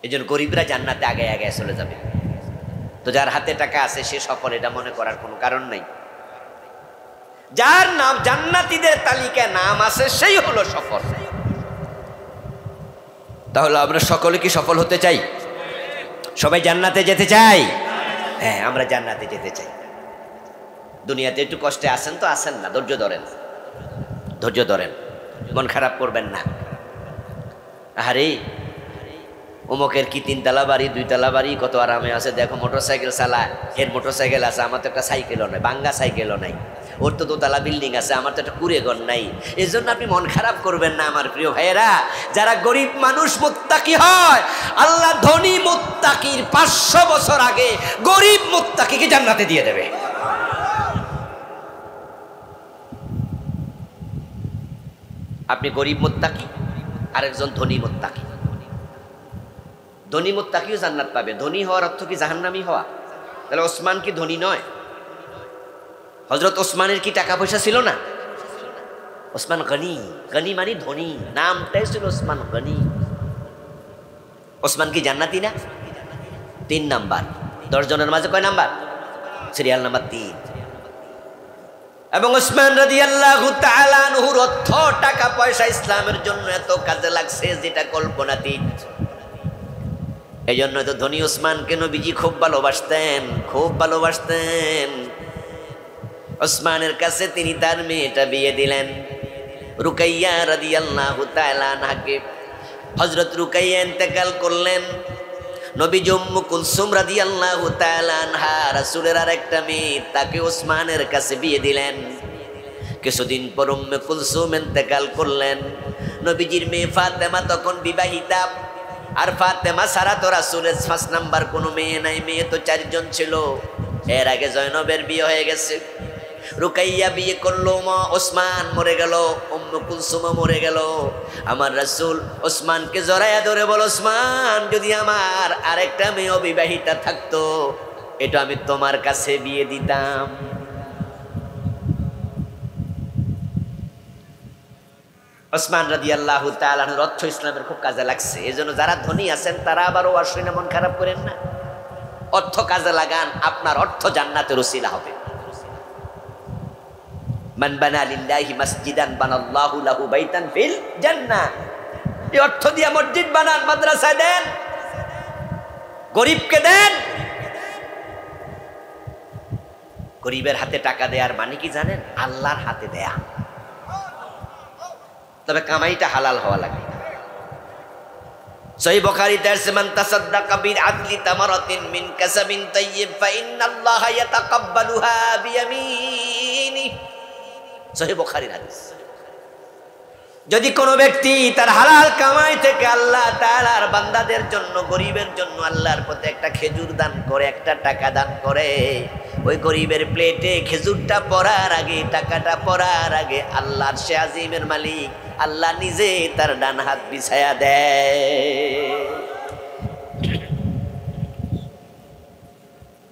[SPEAKER 1] এই জন্য গরিবরা জান্নাতে আগে আগে চলে যাবে। তো যার হাতে টাকা আছে সে সফল, এটা মনে করার কোনো কারণ নেই। যার নাম জান্নাতীদের তালিকায় নাম আছে সেই হলো সফল। তাহলে আমরা সকলে কি সফল হতে চাই? সবাই জান্নাতে যেতে চাই? হ্যাঁ, আমরা জান্নাতে যেতে চাই। দুনিয়াতে একটু কষ্টে আছেন তো আছেন না, ধৈর্য ধরেন, ধৈর্য ধরেন, মন খারাপ করবেন না। আরে অমুকের কি 3 তলা বাড়ি 2 তলা বাড়ি, কত আরামে আছে, দেখো মোটরসাইকেল চালায়, এর মোটরসাইকেল আছে, আমার তো একটা সাইকেলও নাই, ভাঙ্গা সাইকেলও নাই, ওর তো 2 তলা বিল্ডিং আছে, আমার তো একটা কুড়ে ঘর নাই। এই জন্য আপনি মন খারাপ করবেন না আমার প্রিয় ভাইয়েরা। যারা গরিব মানুষ মুত্তাকি হয়, আল্লাহ ধনী মুত্তাকির 500 বছর আগে গরিব মুত্তাকিকে জান্নাতে দিয়ে দেবে। আপনি গরিব মুত্তাকি, আরেকজন ধনী মুত্তাকি। ধনী মুত্তাকিও জান্নাত পাবে। ধনী হওয়ার অর্থ কি জাহান্নামী হওয়া? তাহলে ওসমান কি ধনী নয়? হযরত ওসমানের কি টাকা পয়সা ছিল না? ওসমান গনি, গনি মানে ধনী, নামটাই ছিল ওসমান গনি। ওসমান কি জান্নাতি না? 3 নাম্বার। 10 জনের মাঝে কয় নাম্বার? Serial number 3। এবং ওসমান রাদিয়াল্লাহু তাআলা আনহুর অর্থ টাকা পয়সা ইসলামের জন্য এত কাজে লাগছে যেটা কল্পনাতীত। এই জন্য তো ধনী ওসমানকে নবীজি খুব ভালোবাসতেন, খুব ভালোবাসতেন। ওসমানের কাছে তিনি তার মেয়েটা বিয়ে দিলেন, রুকাইয়া রাদিয়াল্লাহু তাআলা আনহাকে। হযরত রুকাইয়া ইন্তেকাল করলেন। নবীজি উম্মু কুলসুম রাদিয়াল্লাহু তাআলা আনহা, রাসূলের আরেকটা মেয়ে, তাকে ওসমানের কাছে বিয়ে দিলেন। কিছুদিন পর উম্মু কুলসুম ইন্তেকাল করলেন। নবীজির মেয়ে ফাতেমা তখন বিবাহিতা। আর ফাতেমা ছাড়া তো রাসূলের 5 নাম্বার কোনো মেয়ে নাই, মেয়ে তো 4 জন ছিল। এর আগে জয়নবের বিয়ে হয়ে গেছে। রুকাইয়া বিয়ে করলো, ওসমান মরে গেল, উম্মু কুলসুম মরে গেল। আমার রাসূল ওসমানকে জড়াইয়া ধরে বল, ওসমান যদি আমার আরেকটা মেয়ে অবিবাহিতা থাকতো, এটা আমি তোমার কাছে বিয়ে দিতাম। ওসমান রাদিয়াল্লাহু তাআলা আনহুর অর্থ ইসলামের খুব কাজে লাগছে। এই জন্য যারা ধনী আছেন তারা আবারও অশ্লীল মন খারাপ করেন না, অর্থ কাজে লাগান, আপনার অর্থ জান্নাতের ওসিলা হবে। মান বানা লিল্লাহি মাসজিদান বানাল্লাহু লাহু বাইতান ফিল জান্নাহ। এই অর্থ দিয়ে মসজিদ বানান, মাদ্রাসা দেন, গরিবকে দেন। গরিবের হাতে টাকা দেওয়ার মানে কি জানেন? আল্লাহর হাতে দেয়া। তবে কামাইটা হালাল হওয়া লাগে। সহিহ বুখারীতে আছে, মান তাসাদদাকা বিআদলি তামারাতিন মিন কাসাবিন তাইয়্যিব ফাইন্নাল্লাহা ইয়াতাকাব্বালুহা বিয়ামিনি। সহিহ বুখারীর হাদিস। যদি কোনো ব্যক্তি তার হালাল কামাই থেকে আল্লাহ তাআলার বান্দাদের জন্য, গরিবের জন্য আল্লাহর পথে একটা খেজুর দান করে, একটা টাকা দান করে, ওই গরিবের প্লেটে খেজুরটা পড়ার আগে, টাকাটা পড়ার আগে আল্লাহর সে আজিমের মালিক আল্লাহ নিজে তার ডান হাত বিছায়া দেয়।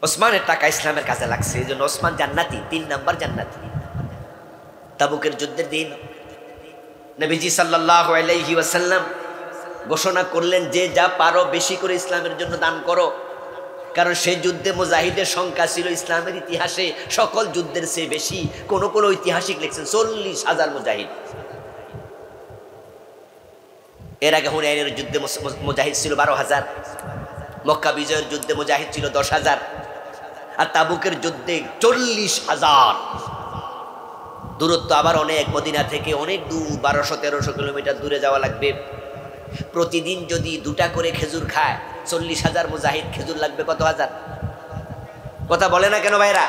[SPEAKER 1] ওসমানের টাকা ইসলামের কাজে লাগছে, এই জন্য ওসমান জান্নাতি, 3 নাম্বার জান্নাতি। তাবুকের যুদ্ধের দিন নবীজি সাল্লাল্লাহু আলাইহি ওয়াসাল্লাম ঘোষণা করলেন যে যা পারো বেশি করে ইসলামের জন্য দান করো। কারণ সেই যুদ্ধে মুজাহিদের সংখ্যা ছিল ইসলামের ইতিহাসে সকল যুদ্ধের চেয়ে বেশি। কোন কোন ঐতিহাসিক লিখছেন 40,000 মুজাহিদ। এর আগে হুনাইনের যুদ্ধে মুজাহিদ ছিল 12,000, মক্কা বিজয়ের যুদ্ধে মুজাহিদ ছিল 10,000। আর তাবুকের যুদ্ধে 40,000 দূরত্ব, আবার অনেক, মদিনা থেকে অনেক দূর, 1200-1300 কিলোমিটার দূরে যাওয়া লাগবে। প্রতিদিন যদি 2টা করে খেজুর খায়, 40,000 মুজাহিদ, খেজুর লাগবে কত হাজার? কথা বলে না কেন ভাইরা?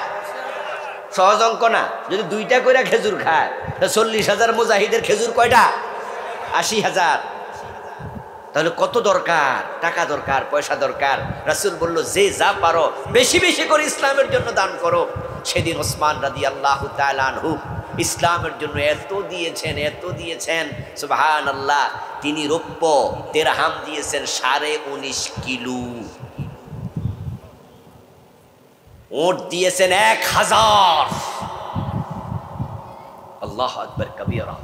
[SPEAKER 1] সহজ অঙ্ক না। যদি 2টা করে খেজুর খায়, 40,000 মুজাহিদের খেজুর কয়টা? 80,000। তাহলে কত দরকার? টাকা দরকার, পয়সা দরকার। রাসূল বলল, যে যা পারো বেশি বেশি করে ইসলামের জন্য দান করো। সেদিন ওসমান রাদিয়াল্লাহু তাআলা আনহু ইসলামের জন্য এত দিয়েছেন, সুবহানাল্লাহ। তিনি রৌপ্য দিরহাম দিয়েছেন 19.5 কিলো, ওট দিয়েছেন 1000। আল্লাহু আকবার কবীরা।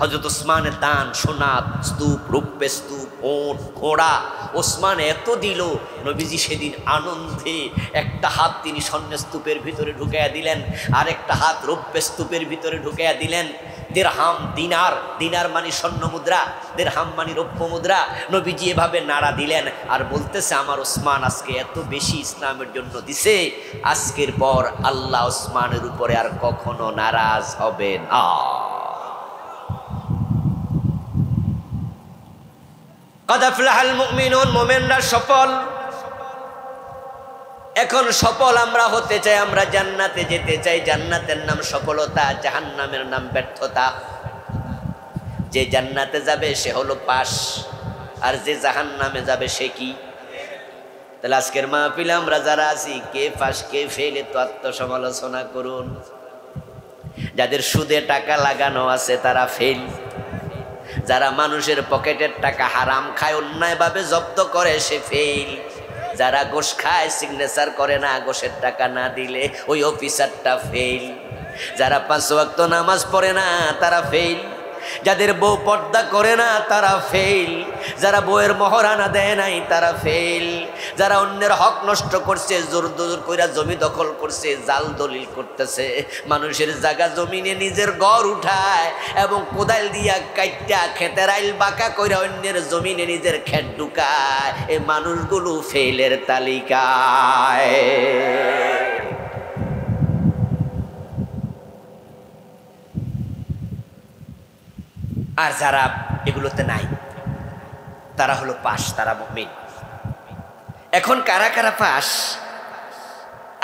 [SPEAKER 1] হযরত ওসমানের দান, সোনা স্তূপ, রৌপ্যের স্তূপ, ওট, ঘোড়া, ওসমান এত দিল। নবীজি সেদিন আনন্দে একটা হাত তিনি স্বর্ণ স্তূপের ভিতরে ঢুকাইয়া দিলেন, আর একটা হাত রৌপ্যের স্তূপের ভিতরে ঢুকাইয়া দিলেন। দিরহাম, দিনার মানে স্বর্ণ মুদ্রা, দিরহাম মানে রৌপ্য মুদ্রা। নবীজি এভাবে নাড়া দিলেন আর বলতেছে, আমার ওসমান আজকে এত বেশি ইসলামের জন্য দিছে, আজকের পর আল্লাহ ওসমানের উপরে আর কখনো নারাজ হবে না। قد أفلح المؤمنون, মুমিনরা সফল। এখন সফল আমরা হতে চাই, আমরা জান্নাতে যেতে চাই। জান্নাতের নাম সফলতা, জাহান্নামের নাম ব্যর্থতা। যে জান্নাতে যাবে সে হলো পাশ, আর যে জাহান্নামে যাবে সে কি? তাহলে আজকের মাহফিলে আমরা যারা আছি, কে পাশ কে ফেল, তো আত্মসমালোচনা করুন। যাদের সুদে টাকা লাগানো আছে তারা ফেল। যারা মানুষের পকেটের টাকা হারাম খায়, অন্যায়ভাবে জব্দ করে, সে ফেল। যারা ঘুষ খায়, সিগনেচার করে না, ঘুষের টাকা না দিলে ওই অফিসারটা ফেল। যারা 5 ওয়াক্ত নামাজ পড়ে না তারা ফেল। যাদের বউ পর্দা করে না তারা ফেল। যারা বউয়ের মহারানা দেয় নাই তারা ফেল। যারা অন্যের হক নষ্ট করছে, জোর জোর কইরা জমি দখল করছে, জাল দলিল করতেছে, মানুষের জায়গা জমিনে নিজের ঘর উঠায় এবং কোদাল দিয়া কাইটা ক্ষেতের আইল বাঁকা কইরা অন্যের জমিনে নিজের ক্ষেত ঢুকায়, এই মানুষগুলো ফেলের তালিকায়। আর যারা এগুলোতে নাই তারা হলো পাশ, তারা মুমিন। এখন কারা কারা পাশ,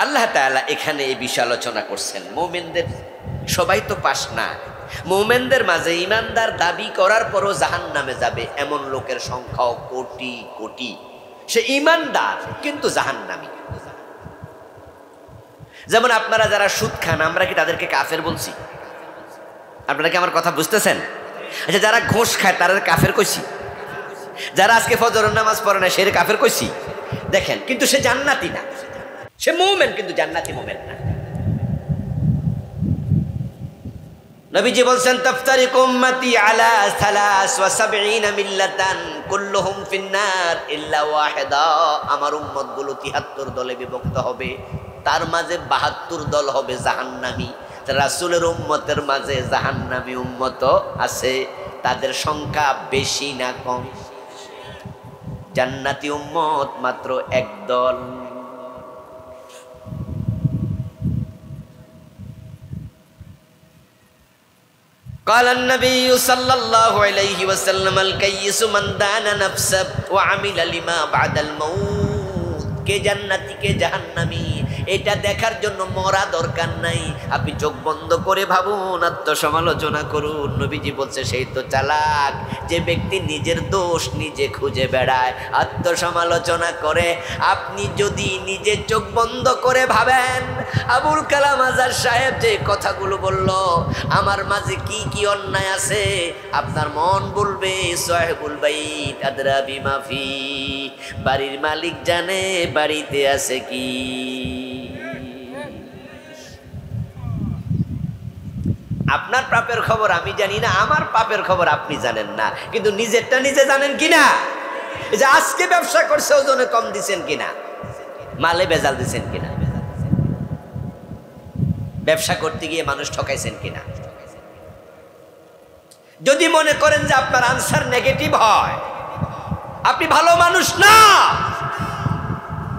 [SPEAKER 1] আল্লাহ তাআলা এখানে এই বিষয় আলোচনা করছেন। মুমিনদের সবাই তো পাশ না। মুমিনদের মাঝে ইমানদার দাবি করার পরও জাহান্নামে যাবে এমন লোকের সংখ্যাও কোটি কোটি। সে ইমানদার কিন্তু জাহান্নামী। যেমন আপনারা যারা সুদ খান, আমরা কি তাদেরকে কাফের বলছি? আপনারা কি আমার কথা বুঝতেছেন? আচ্ছা, যারা ঘুষ খায় তারা কাফের কইছি? যারা আজকে ফজরের নামাজ পড়ে না সে কাফের কইছি? দেখেন, কিন্তু সে জান্নাতি না, সে মুমিন কিন্তু জান্নাতি মুমিন না। নবীজি বলছেন, তাফতারিকু উম্মতি আলা 73 মিল্লাতান কুল্লুহুম ফিন্নার ইল্লা ওয়াহিদা। আমার উম্মত গুলো 73 দলে বিভক্ত হবে, তার মাঝে 72 দল হবে জাহান্নামী। রাসূলের উম্মতের মাঝে জাহান্নামী উম্মত আছে, তাদের সংখ্যা বেশি না কম? জান্নাতি উম্মত মাত্র 1 দল। قال النبي صلى الله عليه وسلم الكيس من دان نفسه وعمل لما بعد الموت। কে জান্নাতি কে জাহান্নামী এটা দেখার জন্য মরা দরকার নাই। আপনি চোখ বন্ধ করে ভাবুন, আত্মসমালোচনা করুন। নবীজি বলছে, সেই তো চালাক যে ব্যক্তি নিজের দোষ নিজে খুঁজে বেড়ায়, আত্মসমালোচনা করে। আপনি যদি নিজে চোখ বন্ধ করে ভাবেন, আবুল কালাম আজাদ সাহেব যে কথাগুলো বলল, আমার মাঝে কি কি অন্যায় আছে, আপনার মন বলবে সাহেবুল বাইত আদরা বিমা ফি, বাড়ির মালিক জানে বাড়িতে আছে কি। আপনার পাপের খবর আমি জানি না, আমার পাপের খবর আপনি জানেন না, কিন্তু নিজেরটা নিজে জানেন কিনা? এই যে আজকে ব্যবসা করছে ওজনে কম দিচ্ছেন কিনা, মালে বেজাল দিচ্ছেন কিনা, ব্যবসা করতে গিয়ে মানুষ ঠকাইছেন কিনা। যদি মনে করেন যে আপনার আনসার নেগেটিভ হয়, আপনি ভালো মানুষ না।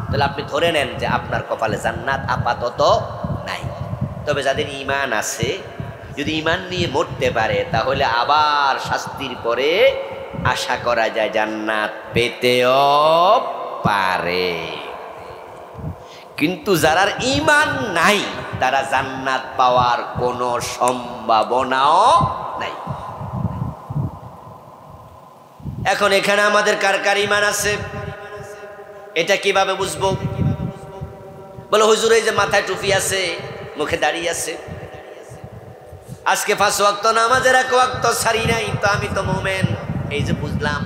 [SPEAKER 1] তাহলে আপনি ধরে নেন যে আপনার কপালে জান্নাত আপাতত নাই। তবে যাদের ঈমান আছে, যদি ঈমান নিয়ে মরতে পারে, তাহলে আবার শাস্তির পরে আশা করা যায় জান্নাত পেতেও পারে। কিন্তু যারা ঈমান নাই, তারা জান্নাত পাওয়ার কোনো সম্ভাবনাও নাই। এখন এখানে আমাদের কার কার ঈমান আছে, এটা কিভাবে বুঝবো? বলে হুজুর এই যে মাথায় টুপি আছে, মুখে দাঁড়িয়ে আছে, আজকে 5 ওয়াক্ত নামাজের 1 ওয়াক্ত ছাড়ি নাই, তো আমি তো মুমিন। এই যে বুঝলাম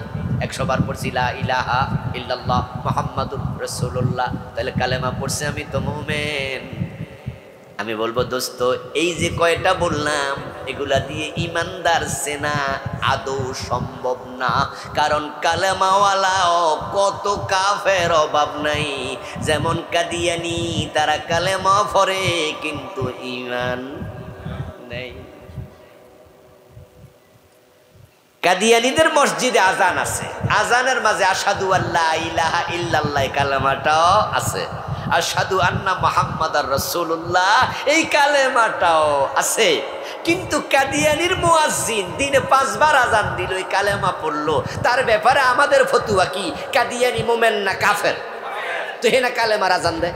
[SPEAKER 1] 100 বার পড়ছি লা ইলাহা ইল্লাল্লাহ মুহাম্মাদুর রাসূলুল্লাহ, তাহলে কালেমা পড়ছি, আমি তো মুমিন। আমি বলবো দোস্ত, এই যে কয়টা বললাম এগুলা দিয়ে ইমানদার চেনা আদৌ সম্ভব না। কারণ কালেমাওয়ালাও কত কাফের অভাব নাই। যেমন কাদিয়ানি, তারা কালেমা পড়ে কিন্তু ঈমান নেই। কাদিয়ানীদের মসজিদে আজান আছে, আজানের মাঝে আশহাদু আল্লা ইলাহা ইল্লাল্লাহ কালেমাটাও আছে, আশহাদু আন্না মুহাম্মাদার রাসূলুল্লাহ এই কালেমাটাও আছে। কিন্তু কাদিয়ানীর মুয়াজ্জিন দিনে 5 বার আজান দিল, এই কালেমা পড়লো, তার ব্যাপারে আমাদের ফতুয়া কি? কাদিয়ানী মুমিন না কাফের? তো হে না কালেমার আজান দেয়।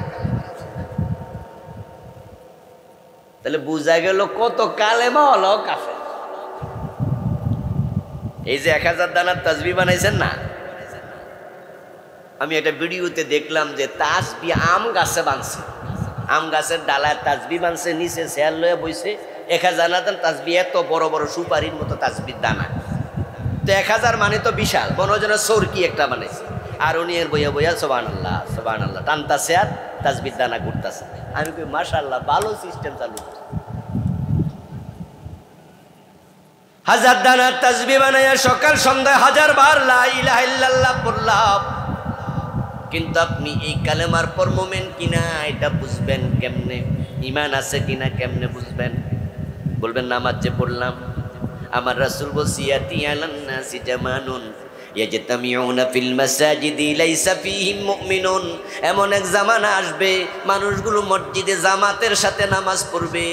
[SPEAKER 1] তাহলে বুঝা গেল কত কালেমা হলো কাফের। এই যে 1000 দানার তাসবিহ বানাইছেন না, আমি একটা ভিডিওতে দেখলাম যে তাসবিহ আম গাছে বানছে, আম গাছের ডালায় তাসবিহ বানছে, নিচে শেয়ার লয়ে বইছে। 1000 দানার তাসবিহ, এত বড় বড় সুপারির মতো তাসবিহ দানা। তো 1000 মানে তো বিশাল, বনজনের চরকি একটা বানাইছে, আর উনি এর বইয়া বইয়া সুবহানাল্লাহ সুবহানাল্লাহ টানতাছে আর তাসবিহ দানা ঘুরতাছে। আমি কই মাশাআল্লাহ, ভালো সিস্টেম চালু। 1000 দানার তাসবিহ বানাইয়া সকাল সন্ধ্যায় 1000 বার লা ইলাহা ইল্লাল্লাহ পড়লাম। কিন্তু আপনি এই কালেমার পর মুমিন কিনা এটা বুঝবেন কেমনে? ঈমান আছে কিনা কেমনে বুঝবেন? বলবেন নামাজ যে পড়লাম, আমার রাসূল বলছে ইয়াতি আলান নাসি জামানুন ইয়াজতামিউনা ফিল মাসাজিদি লাইসা ফীহিম মুমিনুন। এমন এক জামানা আসবে, মানুষগুলো মসজিদে জামাতের সাথে নামাজ পড়বে,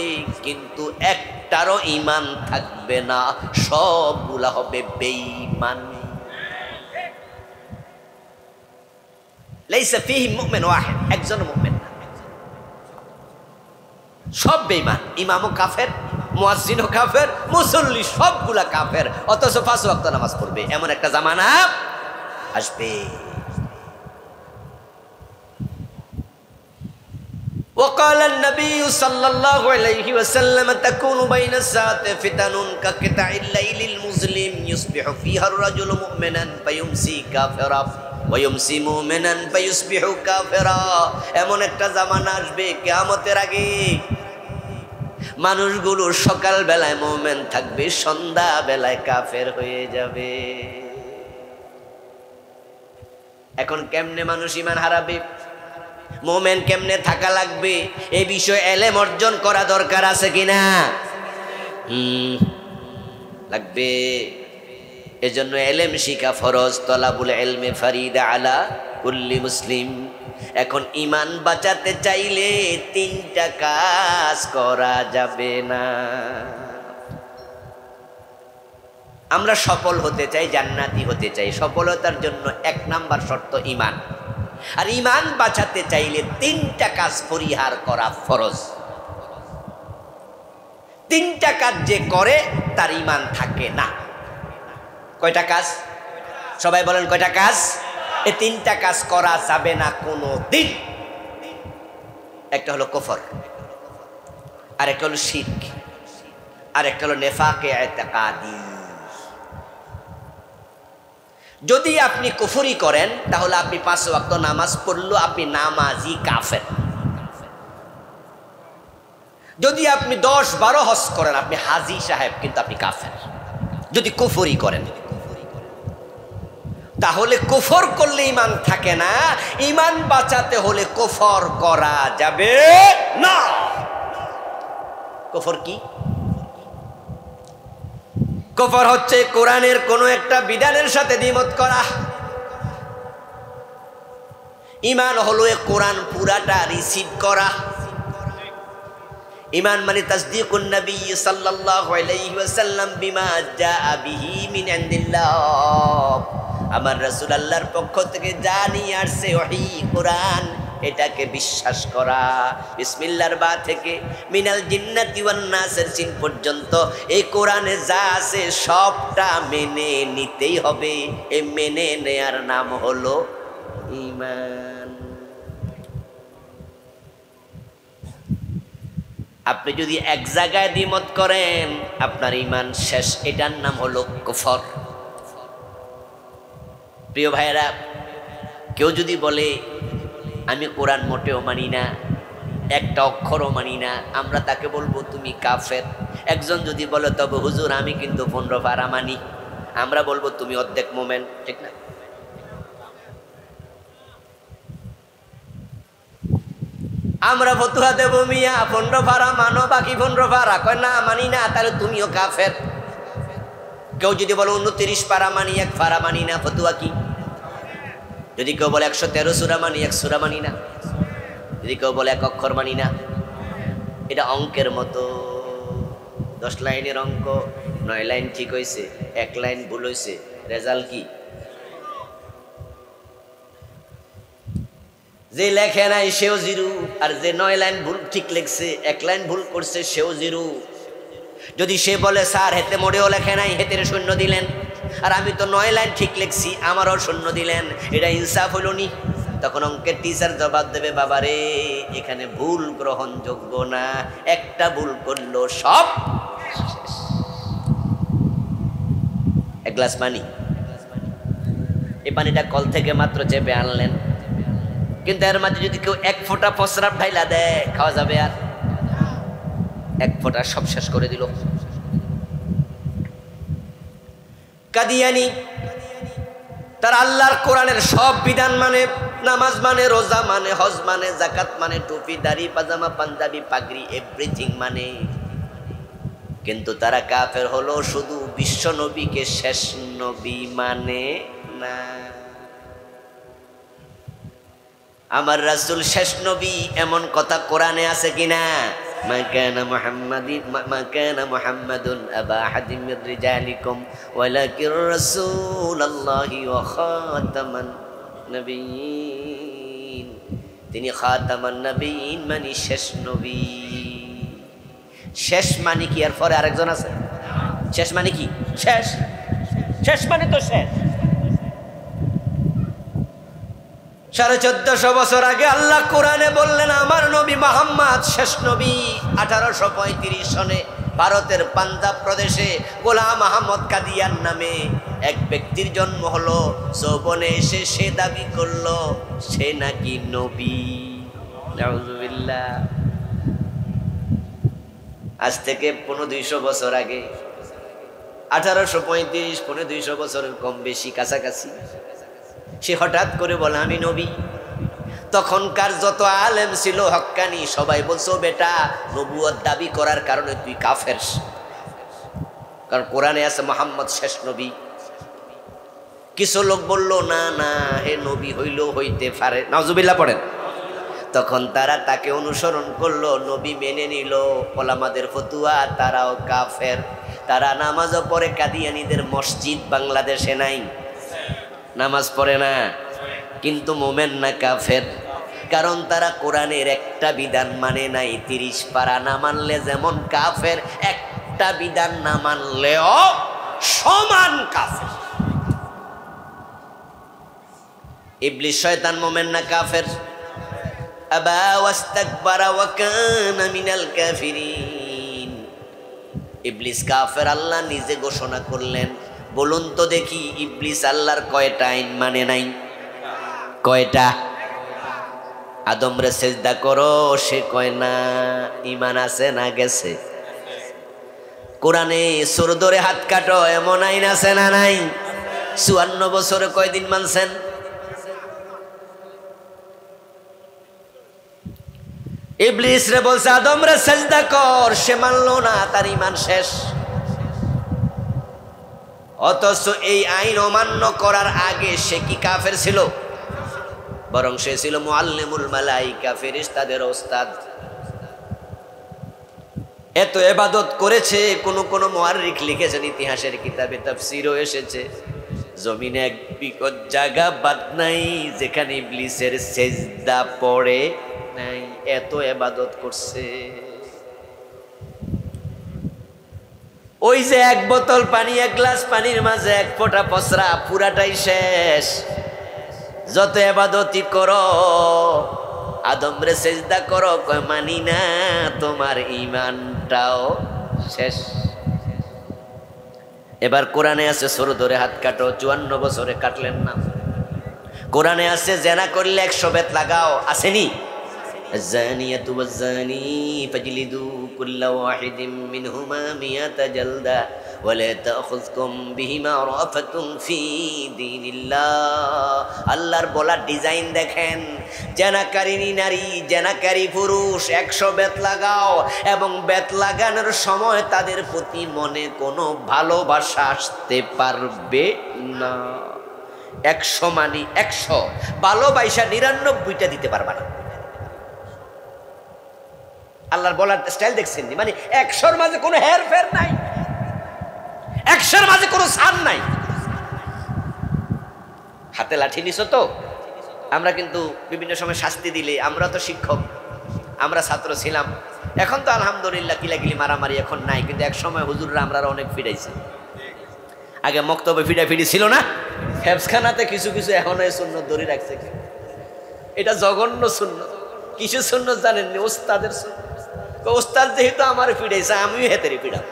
[SPEAKER 1] কিন্তু একটারও ঈমান থাকবে না, সবগুলা হবে বেঈমান। লাইসা ফীহিম মুমিন ওয়াহিদ, একজন মুমিন না, সব বেঈমান। ইমামও কাফের, মুয়াজ্জিনও কাফের, মুসল্লি সবগুলা কাফের, অথচ 5 ওয়াক্ত নামাজ পড়বে। এমন একটা জামানা আসবে। وقال النبي صلى الله عليه وسلم تكون بين الساعة فتن كقطع الليل المظلم يصبح فيها الرجل مؤمنا فيمسي كافرا ويمسي مؤمنا فيصبح كافرا। এমন একটা জামানা আসবে কিয়ামতের আগে, মানুষগুলো সকাল বেলায় মুমিন থাকবে, সন্ধ্যা বেলায় কাফের হয়ে যাবে। এখন কেমনে মানুষ ঈমান হারাবে, মুমিন কেমনে থাকা লাগবে, এই বিষয়ে ইলম অর্জন করা দরকার আছে কিনা? লাগবে। এজন্য ইলম শিখা ফরজ, তলাবুল ইলমি ফারিদা আলা কুল্লি মুসলিম। এখন ঈমান বাঁচাতে চাইলে 3টা কাজ করা যাবে না। আমরা সফল হতে চাই, জান্নাতি হতে চাই, সফলতার জন্য 1 নাম্বার শর্ত ঈমান। আর ঈমান বাঁচাতে চাইলে 3টা কাজ পরিহার করা ফরজ। 3টা কাজ যে করে তার ঈমান থাকে না। কয়টা কাজ? সবাই বলেন কয়টা কাজ? এই 3টা কাজ করা যাবে না কোনো দিন। একটা হলো কুফর, আর একটা হলো শিরক, আর একটা হলো নেফাকে ইতিকাদি। যদি আপনি কুফরি করেন তাহলে আপনি 5 ওয়াক্ত নামাজ পড়লেও আপনি নামাজি কাফের। যদি আপনি 10-12 হজ করেন আপনি হাজি সাহেব, কিন্তু আপনি কাফের যদি কুফরি করেন। তাহলে কুফর করলে ঈমান থাকে না, ঈমান বাঁচাতে হলে কুফর করা যাবে না। কুফর কি? কুফর হচ্ছে কোরআনের কোনো একটা বিধানের সাথে দ্বিমত করা, ঈমান হলো এ কোরআন পুরাটা রিসিভ করা। ঈমান মানে তাসদীকুন নবী সাল্লাল্লাহু আলাইহি ওয়াসাল্লাম বিমা জাআ বিহি মিন ইনদিল্লাহ। আমার রাসূল আল্লাহর পক্ষ থেকে যা নিয়ে আসছে ওহী কোরআন, এটাকে বিশ্বাস করা। বিসমিল্লাহর বা থেকে মিনাল জিন্নাতি ওয়ান নাসের চিন পর্যন্ত এই কোরআনে যা আছে সবটা মেনে নিতেই হবে। এই মেনে নেয়ার নাম হলো ঈমান। আপনি যদি এক জায়গায় দ্বিমত করেন আপনার ঈমান শেষ, এটার নাম হলো কুফর। প্রিয় ভাইয়েরা, কেউ যদি বলে আমি কোরআন মোটেও মানি না, একটা অক্ষরও মানি না, আমরা তাকে বলবো তুমি কাফের। একজন যদি বলে তবে হুজুর আমি কিন্তু 15 পারা মানি, আমরা বলবো তুমি অর্ধেক মোমেন, ঠিক না? আমরা ফতুয়া দেব মিয়া 15 পারা মানো, বাকি 15 পারা কয় না মানি না, তাহলে তুমিও কাফের। কেউ যদি বলে 29 পারা মানি, 1 পারা মানি না, ফতুয়া কি? যদি কেউ বলে 113 সূরা মানি, 1 সূরা মানি না, যদি কেউ বলে 1 অক্ষর মানি না, এটা অঙ্কের মতো। 10 লাইনের অঙ্ক 9 লাইন ঠিক হয়েছে, 1 লাইন ভুল হয়েছে, রেজাল্ট কি? যে লেখে নাই সেও জিরো, আর যে 9 লাইন ভুল ঠিক লিখছে, 1 লাইন ভুল করছে সেও জিরো। যদি সে বলে স্যার হেতে মোড়েও লেখে নাই, হেতের শূন্য দিলেন, আর আমি তো 9 লাইন ঠিক লিখছি আমারও শূন্য দিলেন, এটা ইনসাফ হইল নি? তখন অঙ্কের টিচার জবাব দেবে বাবারে এখানে ভুল গ্রহণযোগ্য না, একটা ভুল করলো সব শেষ। 1 গ্লাস পানি, এই পানিটা কল থেকে মাত্র চেপে আনলেন, কিন্তু এর মাঝে যদি কেউ 1 ফোঁটা প্রস্রাব ঢাইলা দেয় খাওয়া যাবে? আর 1 ফোঁটা সব শেষ করে দিল। কাদিয়ানি তার আল্লাহর কোরআনের সব বিধান মানে, নামাজ মানে, রোজা মানে, হজ মানে, যাকাত মানে, টুপি দাড়ি পাজামা পাঞ্জাবি পাগড়ি এভরিথিং মানে, কিন্তু তারা কাফের হলো শুধু বিশ্ব নবীকে শেষ নবী মানে না। আমার রাসূল শেষ নবী এমন কথা কোরআনে আছে কিনা? মা কানা মুহাম্মাদুন আবা আহাদিম মির রিজালিকুম ওয়ালাকির রাসূলুল্লাহি ওয়া খাতামান নবিয়্যিন। তিনি খাতামান নবিয়্যিন মানে শেষ নবী। শেষ মানে কি? এর পরে আরেকজন আছে? শেষ মানে কি? শেষ, শেষ মানে তো শেষ। 1450 বছর আগে আল্লাহ কোরআনে বললেন আমার নবী মুহাম্মদ শেষ নবী। 1835 সনে ভারতের পাঞ্জাব প্রদেশে গোলাম আহমদ কাদিয়ান নামে এক ব্যক্তির জন্ম হলো। যৌবনে এসে সে দাবি করলো সে নাকি নবী। নাউজুবিল্লাহ। আজ থেকে 1500 বছর আগে, 1835 1500 বছরের কম বেশি কাছাকাছি, সে হঠাৎ করে বলে আমি নবী। তখনকার যত আলেম ছিল হক্কানি সবাই বলছো বেটা নবুয়ত দাবি করার কারণে তুই কাফের, কারণ কোরআনে আছে মুহাম্মদ শেষ নবী। কিছু লোক বললো না না হে নবী হইলেও হইতে পারে, নাউজুবিল্লাহ পড়েন। তখন তারা তাকে অনুসরণ করলো, নবী মেনে নিল। ওলামাদের ফতুয়া তারাও কাফের। তারা নামাজও পড়ে, কাদিয়ানীদের মসজিদ বাংলাদেশে নাই, নামাজ পড়ে না, কিন্তু মোমেন না, কাফের। কারণ তারা কোরআনের একটা বিধান মানে নাই। 30 পারা না মানলে যেমন কাফের, একটা বিধান না মানলেও সমান কাফের। ইবলিস শয়তান মোমেন না কাফের? আবা ওয়াস্তাকবারা ওয়া কানা মিনাল কাফিরিন। ইবলিস কাফের আল্লাহ নিজে ঘোষণা করলেন। বলুন তো দেখি ইবলিস আল্লাহর কয়টা আইন মানে নাই? কয়টা? আদমরে সেজদা করো, সে কয় না। ঈমান আছে না গেছে? কোরআনে সুর ধরে হাত কাটো এমন আইন আছে না নাই? 54 বছরে কয়দিন মানছেন? ইবলিস রে বলছে আদমরে সেজদা কর, সে মানলো না, তার ঈমান শেষ। অথচ এই আইন অমান্য করার আগে সে কি কাফের ছিল? বরং সে ছিল মুআল্লিমুল মালাইকা, ফেরেশতাদের ওস্তাদ। এত ইবাদত করেছে, কোন কোন মুআররিখ লিখেছেন, ইতিহাসের কিতাবে তাফসীরও এসেছে, জমিনে এক বিকট জায়গা বাদ নাই যেখানে ইবলিসের সেজদা পড়ে নাই, এত ইবাদত করছে। ওই যে এক বোতল পানি, এক গ্লাস পানির মাঝে এক ফোঁটা পসরা, পুরাটাই শেষ। যত ইবাদতই করো, আদমরে সেজদা করো, কয় মানি না, তোমার ঈমানটাও শেষ। এবার কোরআনে আছে সরু ধরে হাত কাটো, 54 বছরে কাটলেন না। কোরআনে আছে জেনা করলে 100 বেত লাগাও, আসেনি? الزانية والزاني فاجلدوا كل واحد منهما 100 جلدة ولا تأخذكم بهما رأفة في دين الله। আল্লাহর বলা ডিজাইন দেখেন, জেনাকারিনী নারী, জেনাকারী পুরুষ 100 বেত লাগাও, এবং বেত লাগানোর সময় তাদের প্রতি মনে কোনো ভালোবাসা আসতে পারবে না। 100 মানে 100, ভালোবাসা 99টা দিতে পারবা না। আল্লাহর বলার স্টাইল দেখছেন, মানে 100-র মাঝে কোনো হেরফের নাই, 100-র মাঝে কোনো ছাড় নাই। হাতে লাঠি নিছো তো, আমরা কিন্তু বিভিন্ন সময় শাস্তি দিলে, আমরা তো শিক্ষক, আমরা ছাত্র ছিলাম, এখন তো আলহামদুলিল্লাহ কিলাকিলি মারামারি এখন নাই, কিন্তু এক সময় হুজুররা আমরা অনেক ফিরাইছি। আগে মক্তবে ফিডাফিডি ছিল না, হেফজখানাতে কিছু কিছু এখন এই সুন্নত ধরে রাখছে। এটা জঘন্য সুন্নত। কিছু সুন্নত জানেননি? ওস্তাদের সুন্নত। ওস্তাদ যেহেতু আমার ফিডাইছে, আমিও হেতেরি ফিডাম।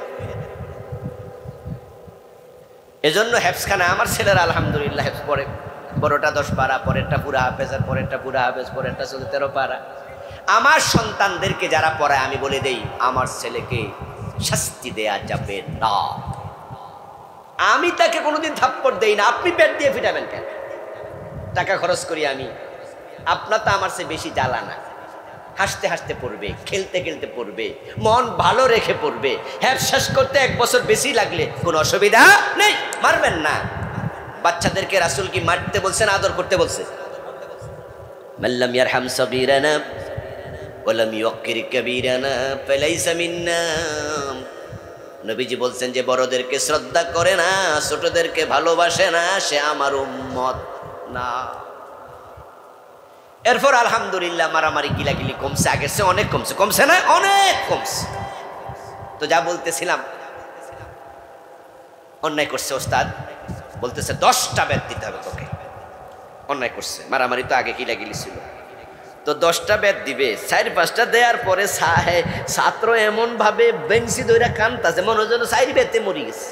[SPEAKER 1] এজন্য হেফজখানা আমার ছেলেরা আলহামদুলিল্লাহ হেফজ পড়ে, বড়টা 10 পারা, পরেরটা পুরা হাফেজ, আর পরেরটা পুরা হাফেজ, পরেরটা 13 পারা। আমার সন্তানদেরকে যারা পড়ায় আমি বলে দেই, আমার ছেলেকে শাস্তি দেয়া যাবে না। আমি তাকে কোনোদিন থাপ্পড় দেই না। আপনি পেট দিয়ে ফিটাবেন কেন? টাকা খরচ করি আমি, আপনার তো আমার চেয়ে বেশি জ্বালা না। হাসতে হাসতে পড়বে, খেলতে খেলতে পড়বে, মন ভালো রেখে পড়বে। হ্যাঁ, শেষ করতে 1 বছর বেশি লাগলে কোনো অসুবিধা নেই, মারবেন না। বাচ্চাদেরকে রাসূল কি মারতে বলছেন, আদর করতে বলছে? মাল্লাম ইয়ারহাম সাগীরানা ওয়া লাম ইউক্কির কাবীরানা ফালাইসা মিন্না। নবীজি বলছেন যে বড়দেরকে শ্রদ্ধা করে না, ছোটদেরকে ভালোবাসে না, সে আমার উম্মত না। এরপর আলহামদুলিল্লাহ মারামারি গিলাগিলি কমছে, আগের চেয়ে অনেক কমছে। কমছে না? অনেক কমছে। তো যা বলতেছিলাম, অন্যায় করছে ওস্তাদ, বলতেছে 10টা বেত দিতে হবে তোকে। অন্যায় করছে, মারামারি তো আগে গিলাগিলি ছিল, তো 10টা বেত দিবে। 4-5টা দেওয়ার পরে ছাত্র এমন ভাবে বেঞ্চি ধরে কানতাছে, মনে হয় যেন 4 বেতে মরি গেছে।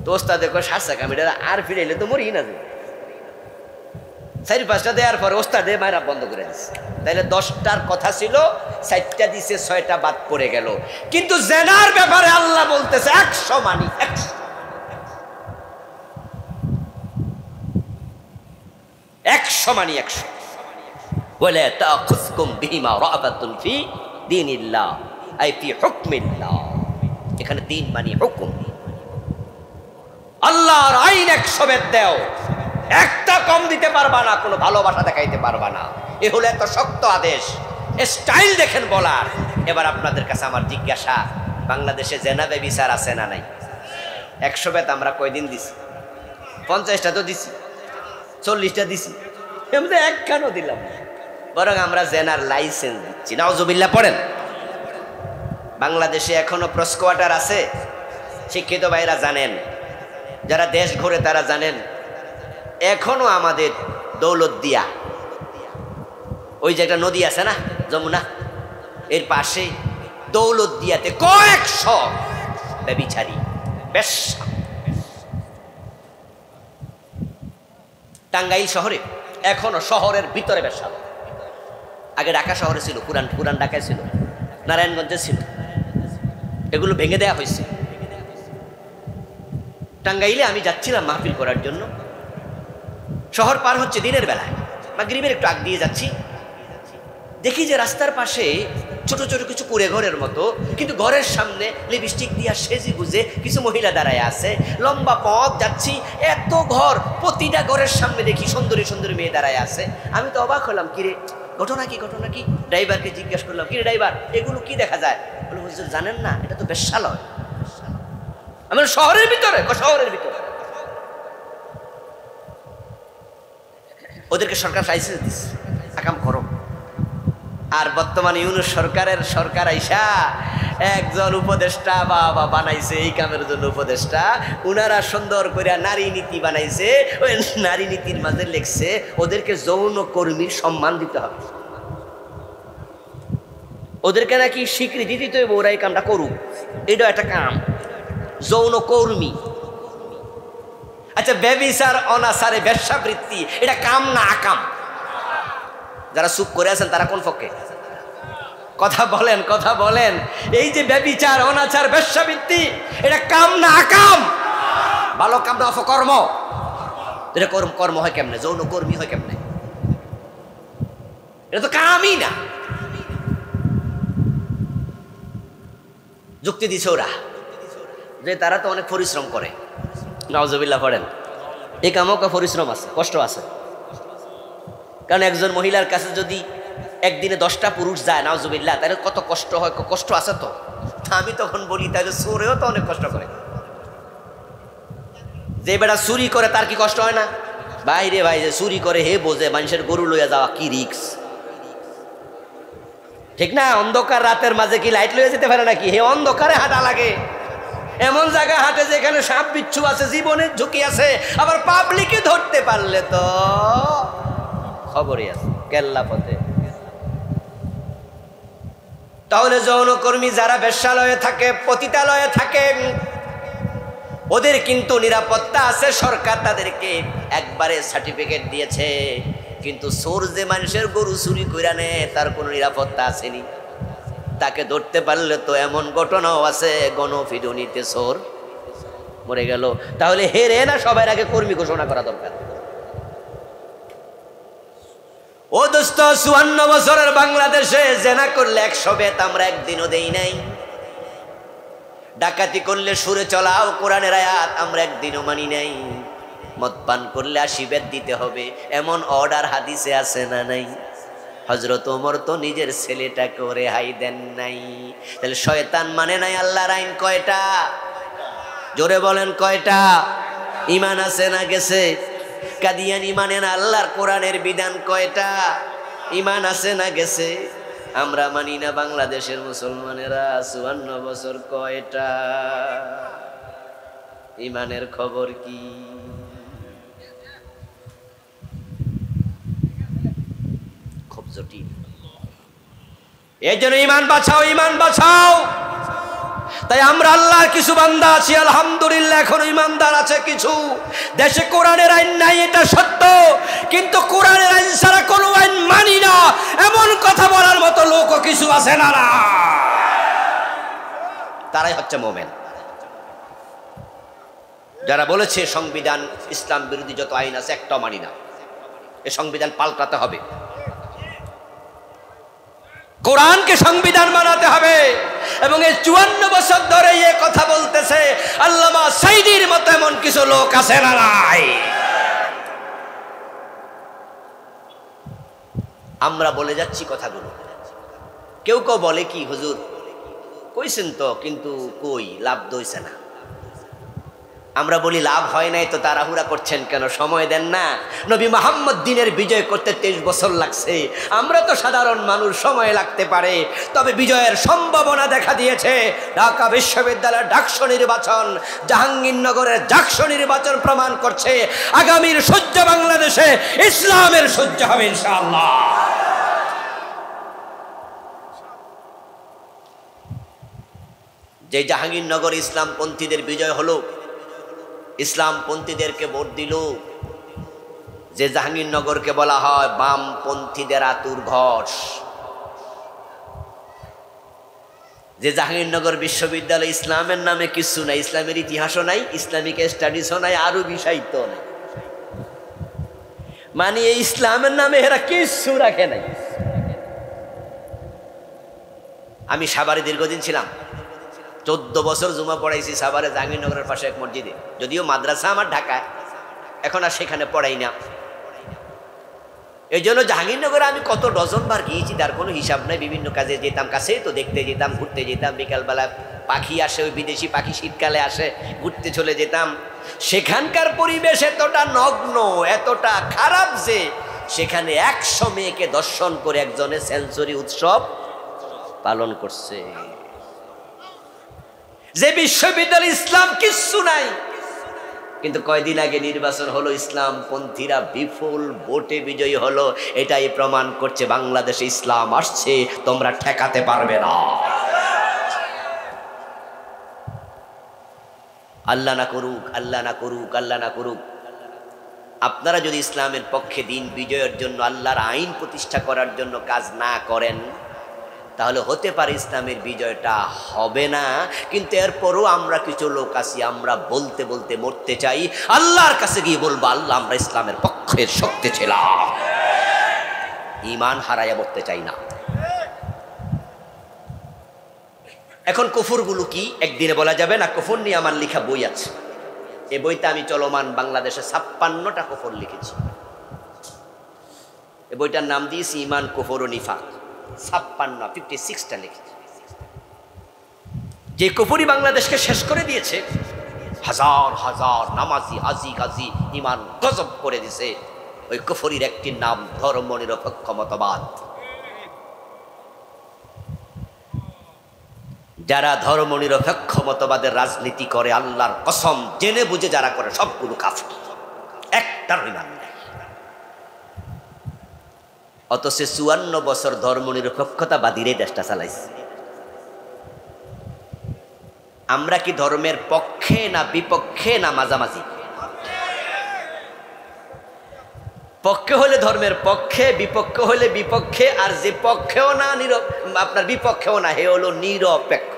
[SPEAKER 1] তো ওস্তাদ দেখো শাসা কামিটা আর ফিরাইলে তো মরি না। 4-5টা দেওয়ার পরে ওস্তাদে মায়েরা বন্ধ করে দিচ্ছে। তাইলে 10টার কথা ছিল, 4টা দিছে, 6টা বাদ পড়ে গেল। কিন্তু জেনার ব্যাপারে আল্লাহ বলতেছে 100 মানি 100, 100 মানি 100। ওয়ালা তাখুযকুম বিহিমা রা'ফাতুন ফি দীনিল্লাহ, আই ফি হুকমিল্লাহ। এখানে দিন মানে হুকুম। আল্লাহর আইন 100 বেত দাও, একটা কম দিতে পারবা না, কোনো ভালোবাসা দেখাইতে পারবা না। এ হলো এত শক্ত আদেশ। স্টাইল দেখেন বলার। এবার আপনাদের কাছে আমার জিজ্ঞাসা, বাংলাদেশে জেনাবে বিচার আছে না নাই? 100 বেত আমরা কয়দিন দিছি? 50টা তো দিছি, 40টা দিছি, এমনি একখানও দিলাম না। বরং আমরা জেনার লাইসেন্স দিচ্ছি। নাউজুবিল্লাহ পড়েন। বাংলাদেশে এখনো প্রস্কোয়াটার আছে। শিক্ষিত ভাইরা জানেন, যারা দেশ ঘুরে তারা জানেন, এখনো আমাদের দৌলতদিয়া, ওই যে একটা নদী আছে না যমুনা, এর পাশে দৌলতদিয়াতে কয়েকশো ব্যভিচারী বেশ্যা। টাঙ্গাইল শহরে এখনো, শহরের ভিতরে বেশ্যা। আগে ঢাকা শহরে ছিল, পুরান ঢাকায় ছিল, নারায়ণগঞ্জে ছিল, এগুলো ভেঙে দেওয়া হয়েছে। টাঙ্গাইলে আমি যাচ্ছিলাম মাহফিল করার জন্য, শহর পার হচ্ছে দিনের বেলায়, মাগরিবের একটু আগ দিয়ে যাচ্ছি, দেখি যে রাস্তার পাশে ছোট ছোট কিছু কুড়ে ঘরের মতো, কিন্তু ঘরের সামনে লিপস্টিক দিয়া সেজে গুজে কিছু মহিলা দাঁড়ায় আছে। লম্বা পথ যাচ্ছি, এত ঘর, প্রতিটা ঘরের সামনে দেখি সুন্দরী সুন্দরী মেয়ে দাঁড়ায় আছে। আমি তো অবাক হলাম, কিরে ঘটনা কি ঘটনা কি? ড্রাইভারকে জিজ্ঞেস করলাম, কিরে ড্রাইভার এগুলো কি দেখা যায়? বলে হুজুর জানেন না, এটা তো বেশ্যালয়। আমি শহরের ভিতরে, শহরের ভিতরে ওদেরকে সরকার লাইসেন্স দিচ্ছে, আকাম করো। আর বর্তমানে ইউনূস সরকার আইসা একজন উপদেষ্টা বাবা বানাইছে এই কামের জন্য উপদেষ্টা। উনারা সুন্দর করে নারী নীতি বানাইছে। ওই নারী নীতির মাঝে লেখছে ওদেরকে যৌন কর্মীর সম্মান দিতে হবে, ওদেরকে নাকি স্বীকৃতি দিতে হবে, ওরা এই কামটা করুক। এটা একটা কাম, যৌন কর্মী। আচ্ছা, ব্যভিচার অনাচারে বেশ্যাবৃত্তি এটা কাম না আকাম? যারা চুপ করে আছেন তারা কোন পক্ষে? কথা বলেন, কথা বলেন। এই যে ব্যভিচার অনাচার বেশ্যাবৃত্তি এটা কাম না আকাম? ভালো কাম না অপকর্ম? এটা কর্ম হয় কেমনে? যৌন কর্মী হয় কেমনে? এটা তো কামই না। যুক্তি দিছে ওরা যে তারা তো অনেক পরিশ্রম করে। নাউজুবিল্লাহ পড়েন, এই কামও পরিশ্রম আছে, কষ্ট আছে। কারণ একজন মহিলার কাছে যদি একদিনে 10টা পুরুষ যায়, নাউজুবিল্লাহ, তাহলে কত কষ্ট হয়, কষ্ট আছে তো। আমি তখন বলি তাহলে চোরেও তো অনেক কষ্ট করে। যে বেটা চুরি করে তার কি কষ্ট হয় না? বাইরে ভাই যে চুরি করে হে বোঝে মানুষের গরু লইয়া যাওয়া কি রিক্স, ঠিক না? অন্ধকার রাতের মাঝে কি লাইট লইয়া যেতে পারে নাকি? হে অন্ধকারে হাঁটা লাগে, এমন জায়গায় হাঁটে যেখানে সাপ বিচ্ছু আছে, জীবনের ঝুঁকি আছে। আবার পাবলিকে ধরতে পারলে তো খবরই আছে, কেল্লা পথে। তাহলে যৌনকর্মী যারা বেশ্যালয়ে থাকে, পতিতালয়ে থাকে, ওদের কিন্তু নিরাপত্তা আছে। সরকার তাদেরকে একবারে সার্টিফিকেট দিয়েছে। কিন্তু চোর যে মানুষের গরু চুরি করে নেয় তার কোনো নিরাপত্তা আসেনি। তাকে ধরতে পারলে তো এমন ঘটনাও আছে, গণপিটুনিতে চোর মরে গেল। তাহলে হেরে না সবার আগে কর্মী ঘোষণা করা দরকার। ও দোস্ত, 54 বছরের বাংলাদেশে জেনা করলে 100 বেত আমরা একদিনও দেই নাই। ডাকাতি করলে সুরে চলাও কোরআনের আয়াত আমরা একদিনও মানি নাই। মদ পান করলে 80 বেত দিতে হবে, এমন অর্ডার হাদিসে আছে না নাই? হযরত ওমর তো নিজের ছেলেটাকে রেহাই দেন নাই। তাহলে শয়তান মানে নাই আল্লাহর আইন কয়টা? জোরে বলেন কয়টা? ঈমান আছে না গেছে? কাদিয়ানী মানে না আল্লাহর কোরআনের বিধান কয়টা? ঈমান আছে না গেছে? আমরা মানি না বাংলাদেশের মুসলমানেরা 54 বছর কয়টা? ঈমানের খবর কি? খুব জটিল। এই জন্য ঈমান বাঁচাও, ঈমান বাঁচাও। তাই আমরা আল্লাহর কিছু বান্দা আছি, আলহামদুলিল্লাহ এখনো ঈমানদার আছে কিছু। দেশে কোরআনের আইন নাই, এটা সত্য, কিন্তু কোরআনের আইন ছাড়া কোনো আইন মানি না এমন কথা বলার মতো লোকও কিছু আছে না? তারাই হচ্ছে মোমেন। যারা বলেছে সংবিধান ইসলাম বিরোধী যত আইন আছে একটাও মানি না, এই সংবিধান পাল্টাতে হবে, কোরআনকে সংবিধান বানাতে হবে। এবং এই 54 বছর ধরে এই কথা বলতেছে আল্লামা সাইদির মতো এমন কিছু লোক আছে না নাই? আমরা বলে যাচ্ছি কথাগুলো। কেউ কেউ বলে কি, হুজুর কইছেন তো, কিন্তু কই লাভ দইছে না। আমরা বলি লাভ হয় নাই তো তাড়াহুড়া করছেন কেন, সময় দেন না। নবী মুহাম্মদ দিনের বিজয় করতে 23 বছর লাগছে। আমরা তো সাধারণ মানুষ, সময় লাগতে পারে, তবে বিজয়ের সম্ভাবনা দেখা দিয়েছে। ঢাকা বিশ্ববিদ্যালয়ের ডাকসু নির্বাচন, জাহাঙ্গীরনগরের ডাকসু নির্বাচন প্রমাণ করছে আগামীর সূর্য বাংলাদেশে ইসলামের সূর্য হবে ইনশাআল্লাহ। যে জাহাঙ্গীরনগর ইসলামপন্থীদের বিজয় হলো, ইসলামপন্থীদেরকে ভোট দিল, যে জাহাঙ্গীরনগরকে বলা হয় বামপন্থীদের আতুর ঘর, যে জাহাঙ্গীরনগর বিশ্ববিদ্যালয় ইসলামের নামে কিছু নাই, ইসলামের ইতিহাসও নাই, ইসলামিক স্টাডিজও নাই, আরবি সাহিত্য নাই, মানে এই ইসলামের নামে এরা কিছু রাখে নাই। আমি সাভারে দীর্ঘদিন ছিলাম, 14 বছর জুমা পড়াইছি সাভারে জাহাঙ্গীরনগরের পাশে এক মসজিদে। যদিও মাদ্রাসা আমার ঢাকায়, এখন আর সেখানে পড়াই না। এই জন্য জাহাঙ্গীরনগরে আমি কত ডজন বার গিয়েছি তার কোনো হিসাব নাই। বিভিন্ন কাজে যেতাম, কাছে তো দেখতে যেতাম, ঘুরতে যেতাম। বিকালবেলা পাখি আসে, ওই বিদেশি পাখি শীতকালে আসে, ঘুরতে চলে যেতাম। সেখানকার পরিবেশ এতটা নগ্ন, এতটা খারাপ যে সেখানে 100 মেয়েকে দর্শন করে একজনের সেঞ্চুরি উৎসব পালন করছে। যে বিশ্ববিদ্যালয় ইসলাম কিচ্ছু নাই, কিন্তু কয়দিন আগে নির্বাচন হলো, ইসলাম পন্থীরা বিপুল ভোটে বিজয়ী হলো। এটাই প্রমাণ করছে বাংলাদেশে ইসলাম আসছে, তোমরা ঠেকাতে পারবে না। আল্লাহ না করুক, আল্লাহ না করুক, আল্লাহ না করুক। আপনারা যদি ইসলামের পক্ষে দিন বিজয়ের জন্য, আল্লাহর আইন প্রতিষ্ঠা করার জন্য কাজ না করেন, তাহলে হতে পারে ইসলামের বিজয়টা হবে না। কিন্তু এরপরও আমরা কিছু লোক আছি, আমরা বলতে বলতে মরতে চাই, আল্লাহর কাছে গিয়ে বলবো, আল্লাহ আমরা ইসলামের পক্ষের শক্তি ছিলাম, ঈমান হারাইয়া মরতে চাই না। এখন কুফরগুলো কি একদিনে বলা যাবে না। কুফর নিয়ে আমার লেখা বই আছে, এই বইতে আমি চলমান বাংলাদেশে 56টা কুফর লিখেছি। এই বইটার নাম দিয়েছি ঈমান, কুফর ও নিফাক। 56টা লিখেছি। যে কুফরি বাংলাদেশকে শেষ করে দিয়েছে, হাজার হাজার নামাজি হাজি গাজি ঈমান গজব করে দিছে, ওই কুফরির একটি নাম ধর্মনিরপেক্ষ মতবাদ। যারা ধর্মনিরপেক্ষ মতবাদের রাজনীতি করে, আল্লাহর কসম জেনে বুঝে যারা করে, সবগুলো কাফের, একটার ঈমান নেই। অথচ 54 বছর ধর্মনিরপেক্ষতাবাদীরাই দেশটা চালাইছে। আমরা কি ধর্মের পক্ষে না বিপক্ষে না মাঝামাঝি? পক্ষে হলে ধর্মের পক্ষে, বিপক্ষে হলে বিপক্ষে, আর যে পক্ষেও না আপনার বিপক্ষেও না, হে হলো নিরপেক্ষ।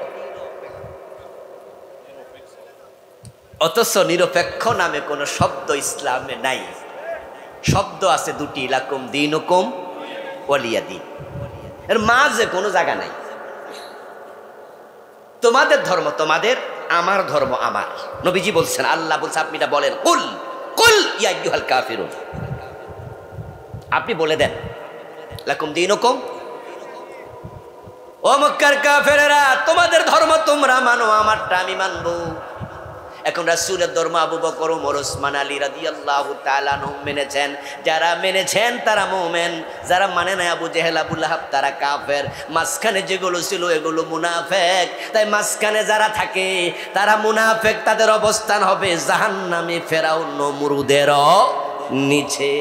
[SPEAKER 1] অথচ নিরপেক্ষ নামে কোনো শব্দ ইসলামে নাই। শব্দ আছে দুটি, লাকুম দীনুকুম ওয়ালিয়া দ্বীন, এর মাঝে কোনো জায়গা নাই। তোমাদের ধর্ম তোমাদের, আমার ধর্ম আমার। নবীজি বলছেন, আল্লাহ বলছে, আপনি এটা বলেন, কুল কুল ইয়া আইয়ুহাল কাফিরুন, আপনি বলে দেন লাকুম দীনুকুম। ও মক্কার কাফেরেরা, তোমাদের ধর্ম তোমরা মানো, আমারটা আমি মানবো। এখন রাসূলের ধর্ম আবু বকর, ওমর, ওসমান, আলী রাদিয়াল্লাহু তাআলা আনহুম মেনেছেন। যারা মেনেছেন তারা মুমিন, যারা মানে না আবু জেহেল, আবু লাহাব, তারা কাফের। মাঝখানে যেগুলো ছিল এগুলো মুনাফিক। তাই মাঝখানে যারা থাকে তারা মুনাফিক, তাদের অবস্থান হবে জাহান্নামে, ফেরাউন নমরুদেরও নিচে।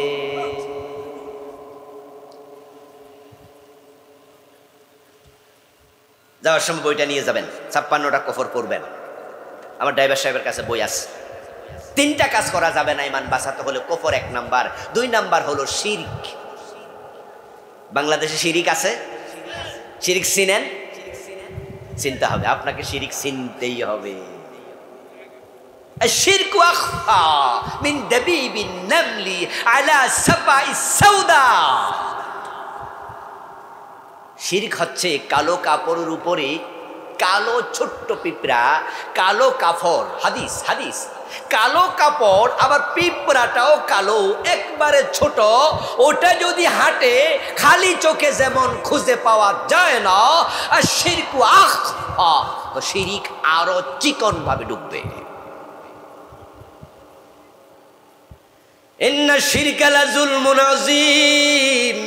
[SPEAKER 1] যাওয়ার সময় বইটা নিয়ে যাবেন, 56টা কুফর পড়বেন। আমার ড্রাইভার সাহেবের কাছে বই আছে। 3টা কাজ করা যাবে না ঈমান বাঁচাতে হলে। কুফর 1 নাম্বার, 2 নাম্বার হলো শিরক। বাংলাদেশে শিরিক আছে? শিরিক চিনেন? চিনতে হবে, আপনাকে শিরিক চিনতেই হবে। الشرك أخفى من دبيب النمل على سبع السوداء। শিরক হচ্ছে কালো কাপড়ের উপরে কালো ছোট্ট পিঁপড়া, কালো কাপড়। হাদিস হাদিস, কালো কাপড়, আবার পিঁপড়াটাও কালো, একবারে ছোট। ওটা যদি হাঁটে খালি চোখে যেমন খুঁজে পাওয়া যায় না, আর শিরক আখফা, তো শিরিক আরো চিকন ভাবে ডুববে। ইন্না শিরকা লাযুলমুন আযীম।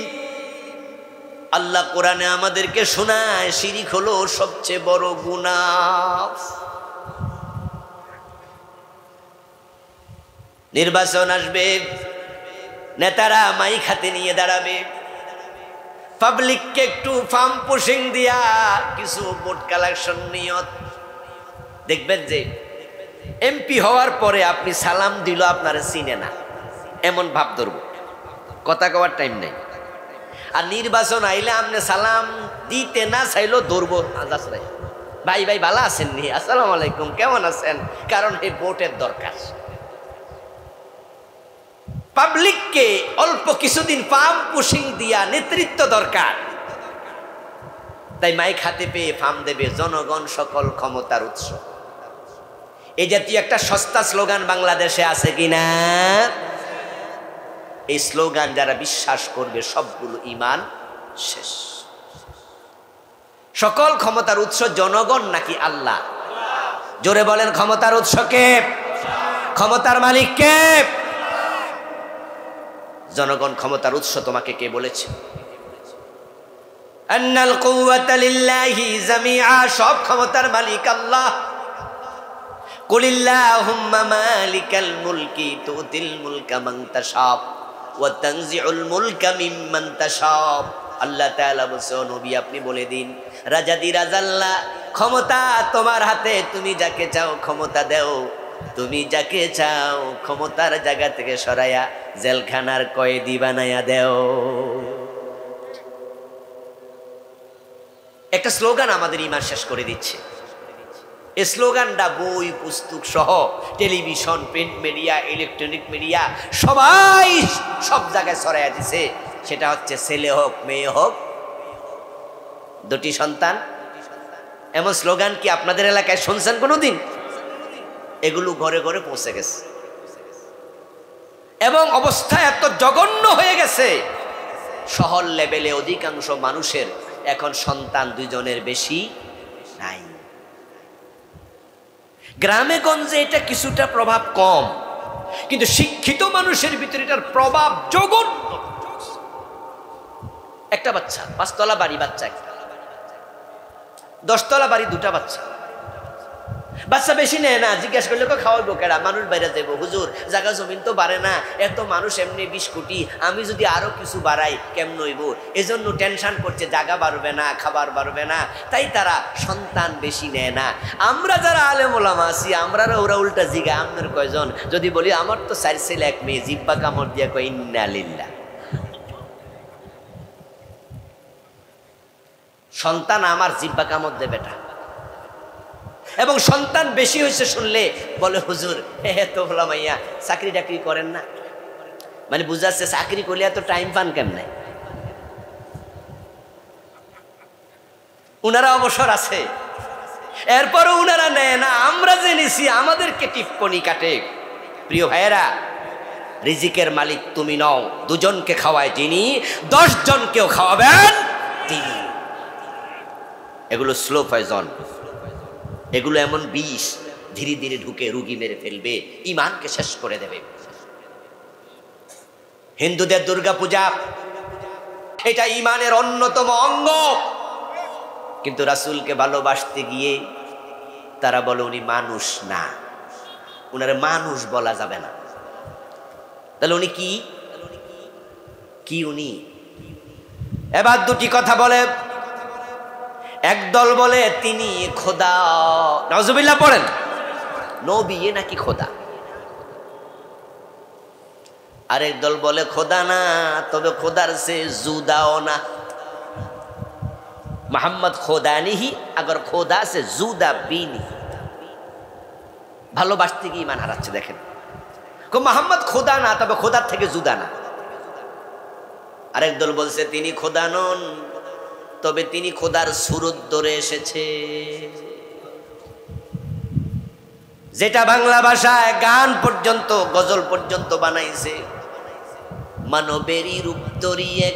[SPEAKER 1] আল্লাহ কোরআনে আমাদেরকে শোনায়, শিরিক হলো সবচেয়ে বড় গুনাহ। নির্বাচন আসবে, নেতারা মাইক হাতে নিয়ে দাঁড়াবে, পাবলিককে একটু ফার্ম পুশিং দিয়া কিছু ভোট কালেকশন নিয়ত। দেখবেন যে এমপি হওয়ার পরে আপনি সালাম দিল, আপনারা চিনে না, এমন ভাব ধরব, কথা কওয়ার টাইম নেই। আর নির্বাচন আইলে আপনি সালাম দিতে না চাইলেও ধরবো, ভাই ভাই ভালো আছেন নি, আসসালামু আলাইকুম, কেমন আছেন, কারণ এই ভোটের দরকার। পাবলিককে অল্প কিছুদিন ফার্ম পুশিং দিয়া নেতৃত্ব দরকার। তাই মাইক হাতে পেয়ে ফার্ম দেবে, জনগণ সকল ক্ষমতার উৎস। এই জাতীয় একটা সস্তা স্লোগান বাংলাদেশে আছে কিনা? এই স্লোগান যারা বিশ্বাস করবে সবগুলো ঈমান শেষ। সকল ক্ষমতার উৎস জনগণ নাকি আল্লাহ? জোরে বলেন, ক্ষমতার উৎস কে? ক্ষমতার মালিক কে? জনগণ ক্ষমতার উৎস তোমাকে কে বলেছে? আন্নাল কুওয়াতা লিল্লাহি জামিআ, সব ক্ষমতার মালিক আল্লাহ। কুলিল্লাহুম্মা মালিকাল মুলকি তুতিল মুলকা মান তাশা ওয়া তানজিউল মুলকা মিম্মান তাশা। আল্লাহ তাআলা বলেন, নবী আপনি বলে দিন, রাজাদি রাজাল্লাহ, ক্ষমতা তোমার হাতে, তুমি যাকে চাও ক্ষমতা দাও, তুমি যাকে চাও ক্ষমতার জায়গা থেকে সরাইয়া জেলখানার কয়েদি বানাইয়া দাও। একটা স্লোগান আমাদের ঈমান শেষ করে দিচ্ছে। এই স্লোগানটা বই পুস্তক সহ television, print media, electronic media সবাই সব জায়গায় ছড়াইয়া দিছে। সেটা হচ্ছে ছেলে হোক মেয়ে হোক, দুটি সন্তান। এমন স্লোগান কি আপনাদের এলাকায় শুনছেন কোনোদিন? এগুলো ঘরে ঘরে পৌঁছে গেছে এবং অবস্থা এত জঘন্য হয়ে গেছে, শহর লেভেলে অধিকাংশ মানুষের এখন সন্তান দুইজনের বেশি নাই। গ্রামে গঞ্জে এটা কিছুটা প্রভাব কম, কিন্তু শিক্ষিত মানুষের ভিতরে এটার প্রভাব জঘন্য। একটা বাচ্চা, 5 তলা বাড়ি বাচ্চা, 10 তলা বাড়ি 2টা বাচ্চা। বাচ্চা বেশি নেয় না, জিজ্ঞাসা করলে খাওয়াইবো কেডা, মানুষ বাইরে যাবো, হুজুর জায়গা জমিন তো বাড়ে না, এত মানুষ এমনি 20 কোটি, আমি যদি আরো কিছু বাড়াই কেমন হইব, এজন্য টেনশন করছে, জায়গা বাড়বে না, খাবার বাড়বে না, তাই তারা সন্তান বেশি নেয় না। আমরা যারা আলেম ওলামা আছি, আমরা ওরা উল্টা জিগা, আপনার কয়জন? যদি বলি আমার তো 4 ছেলে 1 মেয়ে, জিব্বা কামড় দিয়া কয় ইন্না লিল্লাহ। সন্তান আমার জিব্বা কামড় দেবে বেটা, এবং সন্তান বেশি হয়েছে শুনলে বলে হুজুর তো হলাম মাইয়া চাকরি টাকরি করেন না, মানে বুঝাচ্ছে চাকরি করলে এত টাইম পান কেমনে? উনারা অবসর আছে, এরপরও উনারা নেয় না, আমরা জেনেছি আমাদেরকে টিপ্পনি কাটে। প্রিয় ভাইয়েরা, রিজিকের মালিক তুমি নও, 2 জনকে খাওয়ায় যিনি, 10 জনকেও খাওয়াবেন তিনি। এগুলো স্লো পয়জন, এগুলো এমন বিষ ধীরে ধীরে ঢুকে রুগী মেরে ফেলবে, ঈমানকে শেষ করে দেবে। হিন্দুদের দুর্গা পূজা এটা ঈমানের অন্যতম অঙ্গ, কিন্তু রাসূলকে ভালোবাসতে গিয়ে তারা বলে উনি মানুষ না, উনারে মানুষ বলা যাবে না। তাহলে উনি কি কি উনি? এবার 2টি কথা বলে, একদল বলে তিনি খোদা, নাউজুবিল্লাহ পড়েন, নবী নাকি খোদা। আরেক দল বলে খোদা না, তবে খোদার সে জুদাও না, মোহাম্মদ খোদা নিহি আগর খোদা সে জুদা বিনি। ভালোবাসতে গিয়ে ঈমান হারাচ্ছে। দেখেন, মোহাম্মদ খোদা না, তবে খোদার থেকে জুদা না। আরেক দল বলছে তিনি খোদা নন, তবে তিনি খোদার সুরত ধরে এসেছে। যেটা বাংলা ভাষায় গান পর্যন্ত, গজল পর্যন্ত বানাইছে। মানবেরই রূপ ধরিয়ে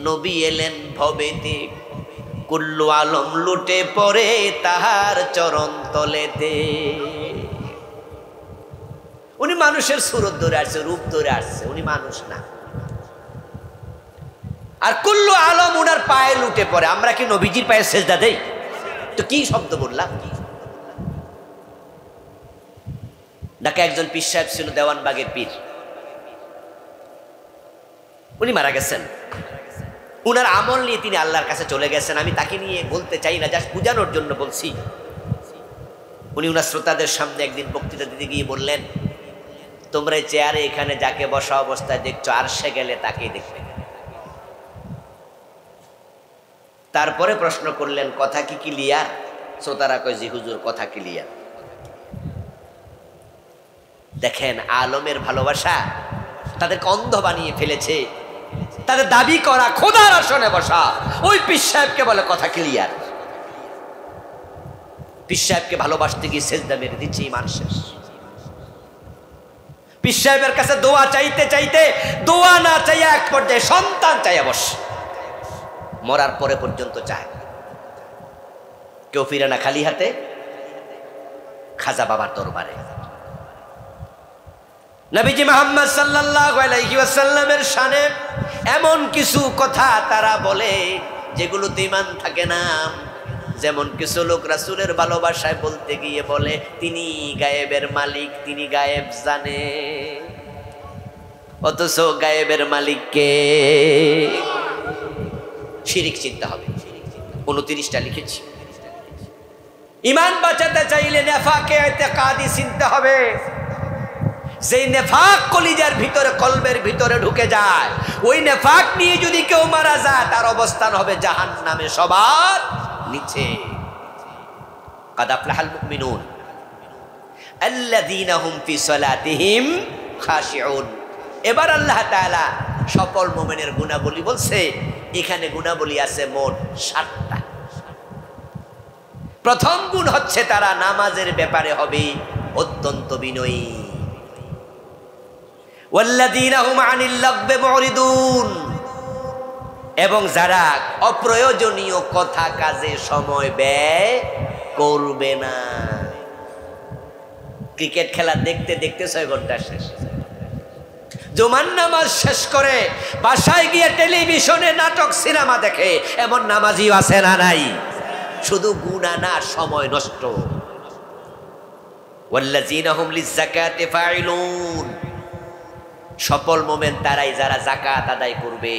[SPEAKER 1] নবী এলেন ভবেতে, কুল্লু আলম লুটে পড়ে তাহার চরণ তলেতে। উনি মানুষের সুরত ধরে আসছে, রূপ ধরে আসছে, উনি মানুষ না। আর কুল্লু আলম উনার পায়ে লুটে পড়ে। আমরা কি নবীজির পায়ে সেজদা দেই? তো কি শব্দ বললাম? ঢাকা একজন পীর সাহেব ছিল, দেওয়ানবাগের পীর, উনি মারা গেছেন। উনার আমল নিয়ে তিনি আল্লাহর কাছে চলে গেছেন। আমি তাকে নিয়ে বলতে চাই না, জাস্ট বোঝানোর জন্য বলছি। উনি উনার শ্রোতাদের সামনে একদিন বক্তৃতা দিতে গিয়ে বললেন, তোমরা চেয়ারে এখানে যাকে বসা অবস্থায় দেখছো, আরশে গেলে তাকেই দেখবে। তারপরে প্রশ্ন করলেন, কথা কি ক্লিয়ার? শ্রোতারা কয় জি হুজুর, কথা ক্লিয়ার। দেখেন, আলমের ভালোবাসা তাদেরকে অন্ধ বানিয়ে ফেলেছে। তাদের দাবি করা খোদার আসনে বসা, ওই পীর সাহেবকে বলে কথা ক্লিয়ার। পীর সাহেবকে ভালোবাসতে গিয়ে সেজদা মেরে দিচ্ছে, ঈমান শেষ। পীর সাহেবের কাছে দোয়া চাইতে চাইতে দোয়া না চাইয়া এক পর্যায়ে সন্তান চাইয়া বস, মরার পরে পর্যন্ত চায়। কেউ ফিরে না খালি হাতে খাজা বাবার দরবারে। নবীজি মুহাম্মদ সাল্লাল্লাহু আলাইহি ওয়াসাল্লামের শানে এমন কিছু কথা তারা বলে যেগুলোতে ঈমান থাকে না। যেমন কিছু লোক রাসূলের ভালোবাসায় বলতে গিয়ে বলে তিনি গায়েবের মালিক, তিনি গায়েব জানে, অথচ গায়েবের মালিক কে? শিরিক চিন্তা হবে। 29টা লিখেছি। ঈমান বাঁচাতে চাইলে নেফাকে ইতিকাদি চিনতে হবে। যেই নেফাক কলিজার ভিতরে, কলবের ভিতরে ঢুকে যায়, ওই নেফাক নিয়ে যদি কেউ মারা যায় তার অবস্থান হবে জাহান্নামে সবার নিচে। কাদ আফলাহাল মুমিনুন আল্লাযীনা হুম ফি সালাতিহিম খাশিউন। এবার আল্লাহ তাআলা সকল মুমিনের গুণাবলী বলছে। এখানে গুণাবলী আছে মোট 7টা। প্রথম গুণ হচ্ছে তারা নামাজের ব্যাপারে হবে অত্যন্ত বিনয়ী। ওয়াল্লাযীনা হুম আনিল লাগবি মুরিদুন, এবং যারা অপ্রয়োজনীয় কথা কাজে সময় ব্যয় করবে না। ক্রিকেট খেলা দেখতে দেখতে 6 ঘন্টা শেষ, জুমার নামাজ শেষ করে বাসায় গিয়ে টেলিভিশনে নাটক সিনেমা দেখে, এমন নামাজিও আছে না নাই? শুধু গুনাহ না, সময় নষ্ট। ওয়াল্লাযীনা হুম লিয-যাকাতি ফাইলুন, সফল মোমেন তারাই যারা যাকাত আদায় করবে।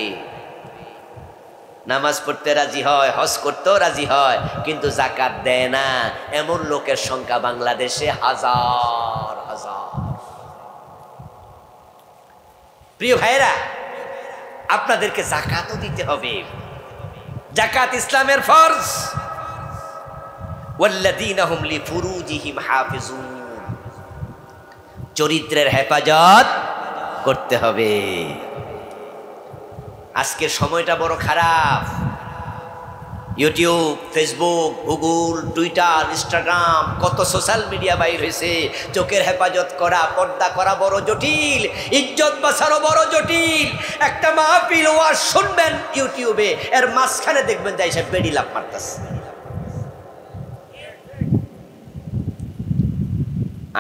[SPEAKER 1] নামাজ পড়তে রাজি হয়, হজ করতেও রাজি হয়, কিন্তু যাকাত দেয় না, এমন লোকের সংখ্যা বাংলাদেশে হাজার হাজার। প্রিয় ভাইরা, আপনাদেরকে যাকাতও দিতে হবে। যাকাত ইসলামের ফরজ। ওয়াল্লাযীনা হুম লিফুরুজিহিম হাফিজুন, চরিত্রের হেফাজত করতে হবে। আজকের সময়টা বড় খারাপ। YouTube, Facebook, Google, Twitter, Instagram, কত সোশ্যাল মিডিয়া বাইর হয়েছে। চোখের হেফাজত করা, পর্দা করা বড় জটিল, ইজ্জত বাঁচানো বড় জটিল। একটা মাহফিল ওয়াজ শুনবেন ইউটিউবে, এর মাঝখানে দেখবেন যাই সে বেড়ি লাভ মারতেছে।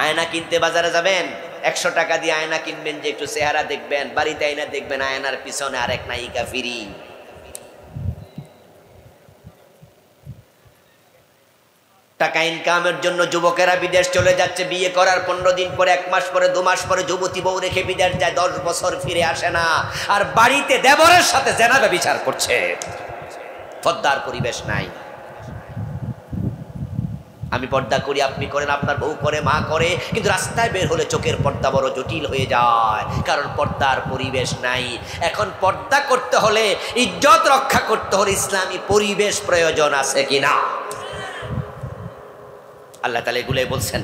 [SPEAKER 1] আয়না কিনতে বাজারে যাবেন, 100 টাকা দিয়ে আয়না কিনবেন যে একটু চেহারা দেখবেন, বাড়িতে আয়না দেখবেন, আয়নার পিছনে আরেক নায়িকা ফিরি। টাকা ইনকামের জন্য যুবকেরা বিদেশ চলে যাচ্ছে, বিয়ে করার 15 দিন পরে, 1 মাস পরে, 2 মাস পরে যুবতী বউ রেখে বিদেশ যায়, 10 বছর ফিরে আসে না, আর বাড়িতে দেবরের সাথে জেনা ব্যভিচার করছে। পর্দার পরিবেশ নাই। আমি পর্দা করি, আপনি করেন, আপনার বউ করে, মা করে, কিন্তু রাস্তায় বের হলে চোখের পর্দা বড় জটিল হয়ে যায়, কারণ পর্দার পরিবেশ নাই। এখন পর্দা করতে হলে, ইজ্জত রক্ষা করতে হলে ইসলামী পরিবেশ প্রয়োজন আছে কিনা? আল্লাহ তাআলা এগুলোই বলছেন।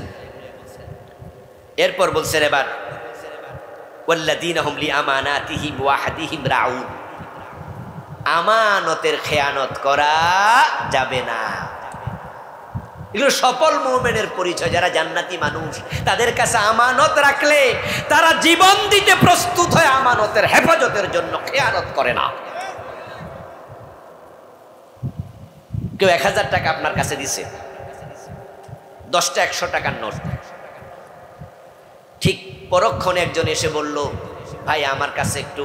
[SPEAKER 1] এরপর বলছেন এবার ওয়াল্লাযীনা হুম লিআমানাতিহিম ওয়া আহদিহিম রাউন, আমানতের খেয়ানত করা যাবে না। এগুলো সফল মুমিনের পরিচয়। যারা জান্নাতি মানুষ, তাদের কাছে আমানত রাখলে তারা জীবন দিতে প্রস্তুত হয় আমানতের হেফাজতের জন্য, খেয়ানত করে না। কেউ 1000 টাকা আপনার কাছে দিছে, 10টা 100 টাকার নোট, ঠিক পরক্ষণে একজন এসে বলল, ভাই আমার কাছে একটু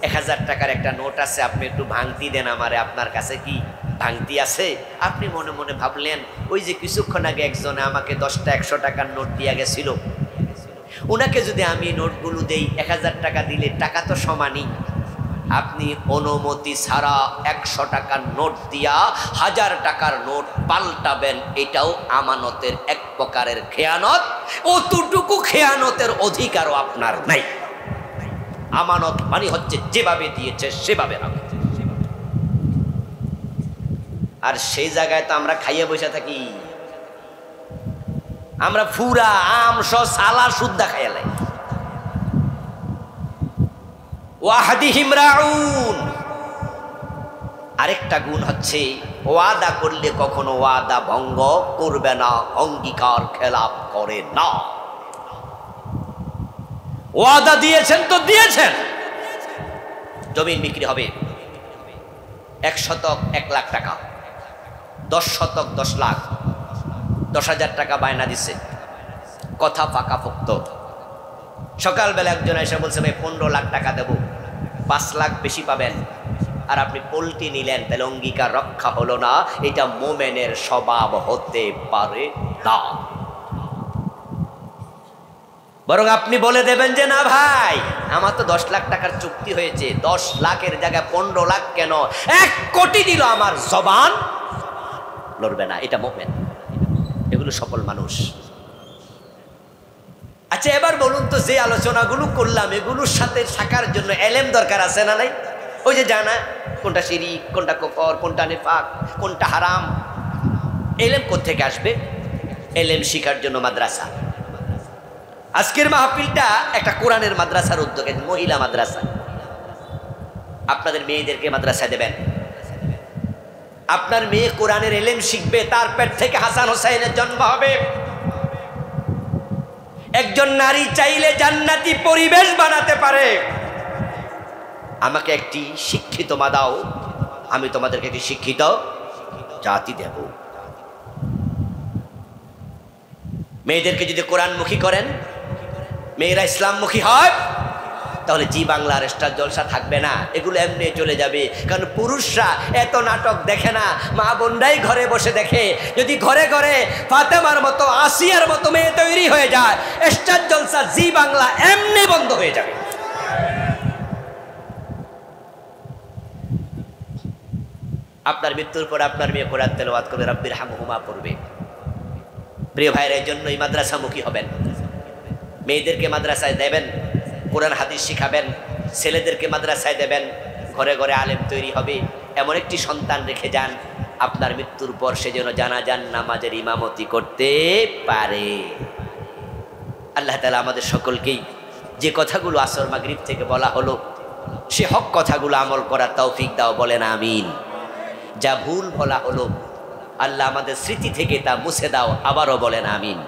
[SPEAKER 1] 1000 টাকার একটা নোট আছে, আপনি একটু ভাঙতি দেন আমারে, আপনার কাছে কি ভাঙতি আছে? আপনি মনে মনে ভাবলেন, ওই যে কিছুক্ষণ আগে একজনে আমাকে 10টা 100 টাকার নোট দিয়া গেছিল, ওনাকে যদি আমি নোটগুলো দেই, 1000 টাকা দিলে টাকা তো সমানই। আপনি অনুমতি ছাড়া 100 টাকার নোট দিয়া 1000 টাকার নোট পাল্টাবেন, এটাও আমানতের এক প্রকারের খেয়ানত। অতটুকু খেয়ানতের অধিকারও আপনার নাই। আমানত মানে হচ্ছে যেভাবে দিয়েছে সেভাবে রাখো। আর সেই জায়গায় তো আমরা খাইয়ে বসে থাকি, আমরা ফুরা আম সালা সুদ্ধা খাইয়ালাই। ওয়াহদিহিম রাউন। আরেকটা গুণ হচ্ছে ওয়াদা করলে কখনো ওয়াদা ভঙ্গ করবে না, অঙ্গীকার খেলাপ করে না। ওয়াদা দিয়েছেন তো দিয়েছেন। জমিন বিক্রি হবে, 1 শতক 1 লাখ টাকা, 10 শতক 10 লাখ, 10,000 টাকা বায়না দিছে, কথা ফাঁকা ফোক্ত। সকালবেলা একজন এসে বলছে ভাই 15 লাখ টাকা দেব, 5 লাখ বেশি পাবেন, আর আপনি পোল্ট্রি নিলেন, তাহলে অঙ্গীকার রক্ষা হলো না। এটা মোমেনের স্বভাব হতে পারে না। বরং আপনি বলে দেবেন যে না ভাই, আমার তো 10 লাখ টাকার চুক্তি হয়েছে, 10 লাখের জায়গায় 15 লাখ কেন, 1 কোটি দিল, আমার জবান লড়বে না। এটা মোমেন, এগুলো সফল মানুষ। আচ্ছা এবার বলুন তো, যে আলোচনাগুলো করলাম এগুলোর সাথে থাকার জন্য এলেম দরকার আছে না নাই? ওই যে জানা কোনটা শিরিক, কোনটা কুফর, কোনটা নিফাক, কোনটা হারাম। এলেম কোত্থেকে আসবে? এলেম শিখার জন্য মাদ্রাসা। আজকের মাহফিলটা একটা কোরআনের মাদ্রাসার উদ্যোগে, মহিলা মাদ্রাসা। আপনাদের মেয়েদেরকে মাদ্রাসায় দেবেন, আপনার মেয়ে কোরআনের এলেম শিখবে, তার পেট থেকে হাসান হোসাইনের জন্ম হবে। একজন নারী চাইলে জান্নাতি পরিবেশ বানাতে পারে। আমাকে একটি শিক্ষিত মা দাও, আমি তোমাদেরকে একটি শিক্ষিত জাতি দেব। মেয়েদেরকে যদি কোরআনমুখী করেন, মেয়েরা ইসলামমুখী হয়, তাহলে জি বাংলার স্টার জলসা থাকবে না, এগুলো এমনি চলে যাবে। কারণ পুরুষরা এত নাটক দেখে না, মা বোনরাই ঘরে বসে দেখে। যদি ঘরে ঘরে ফাতেমার মতো, আসিয়ার মতো মেয়ে তৈরি হয়ে যায়, স্টার জলসা জি বাংলা এমনি বন্ধ হয়ে যাবে। আপনার মৃত্যুর পর আপনার মেয়ে কোরআন তেলাওয়াত করবে, রাব্বির হামহুমা পড়বে। প্রিয় ভাইয়ের, এই জন্যই মাদ্রাসামুখী হবেন। মেয়েদেরকে মাদ্রাসায় দেবেন, কোরআন হাদিস শিখাবেন, ছেলেদেরকে মাদ্রাসায় দেবেন, ঘরে ঘরে আলেম তৈরি হবে। এমন একটি সন্তান রেখে যান, আপনার মৃত্যুর পর সে যেন জানাজান নামাজের ইমামতি করতে পারে। আল্লাহ তাআলা আমাদের সকলকেই যে কথাগুলো আসর মাগরিব থেকে বলা হলো, সে হক কথাগুলো আমল করার তৌফিক দাও, বলেন আমিন। যা ভুল বলা হলো, আল্লাহ আমাদের স্মৃতি থেকে তা মুছে দাও, আবারও বলেন আমিন।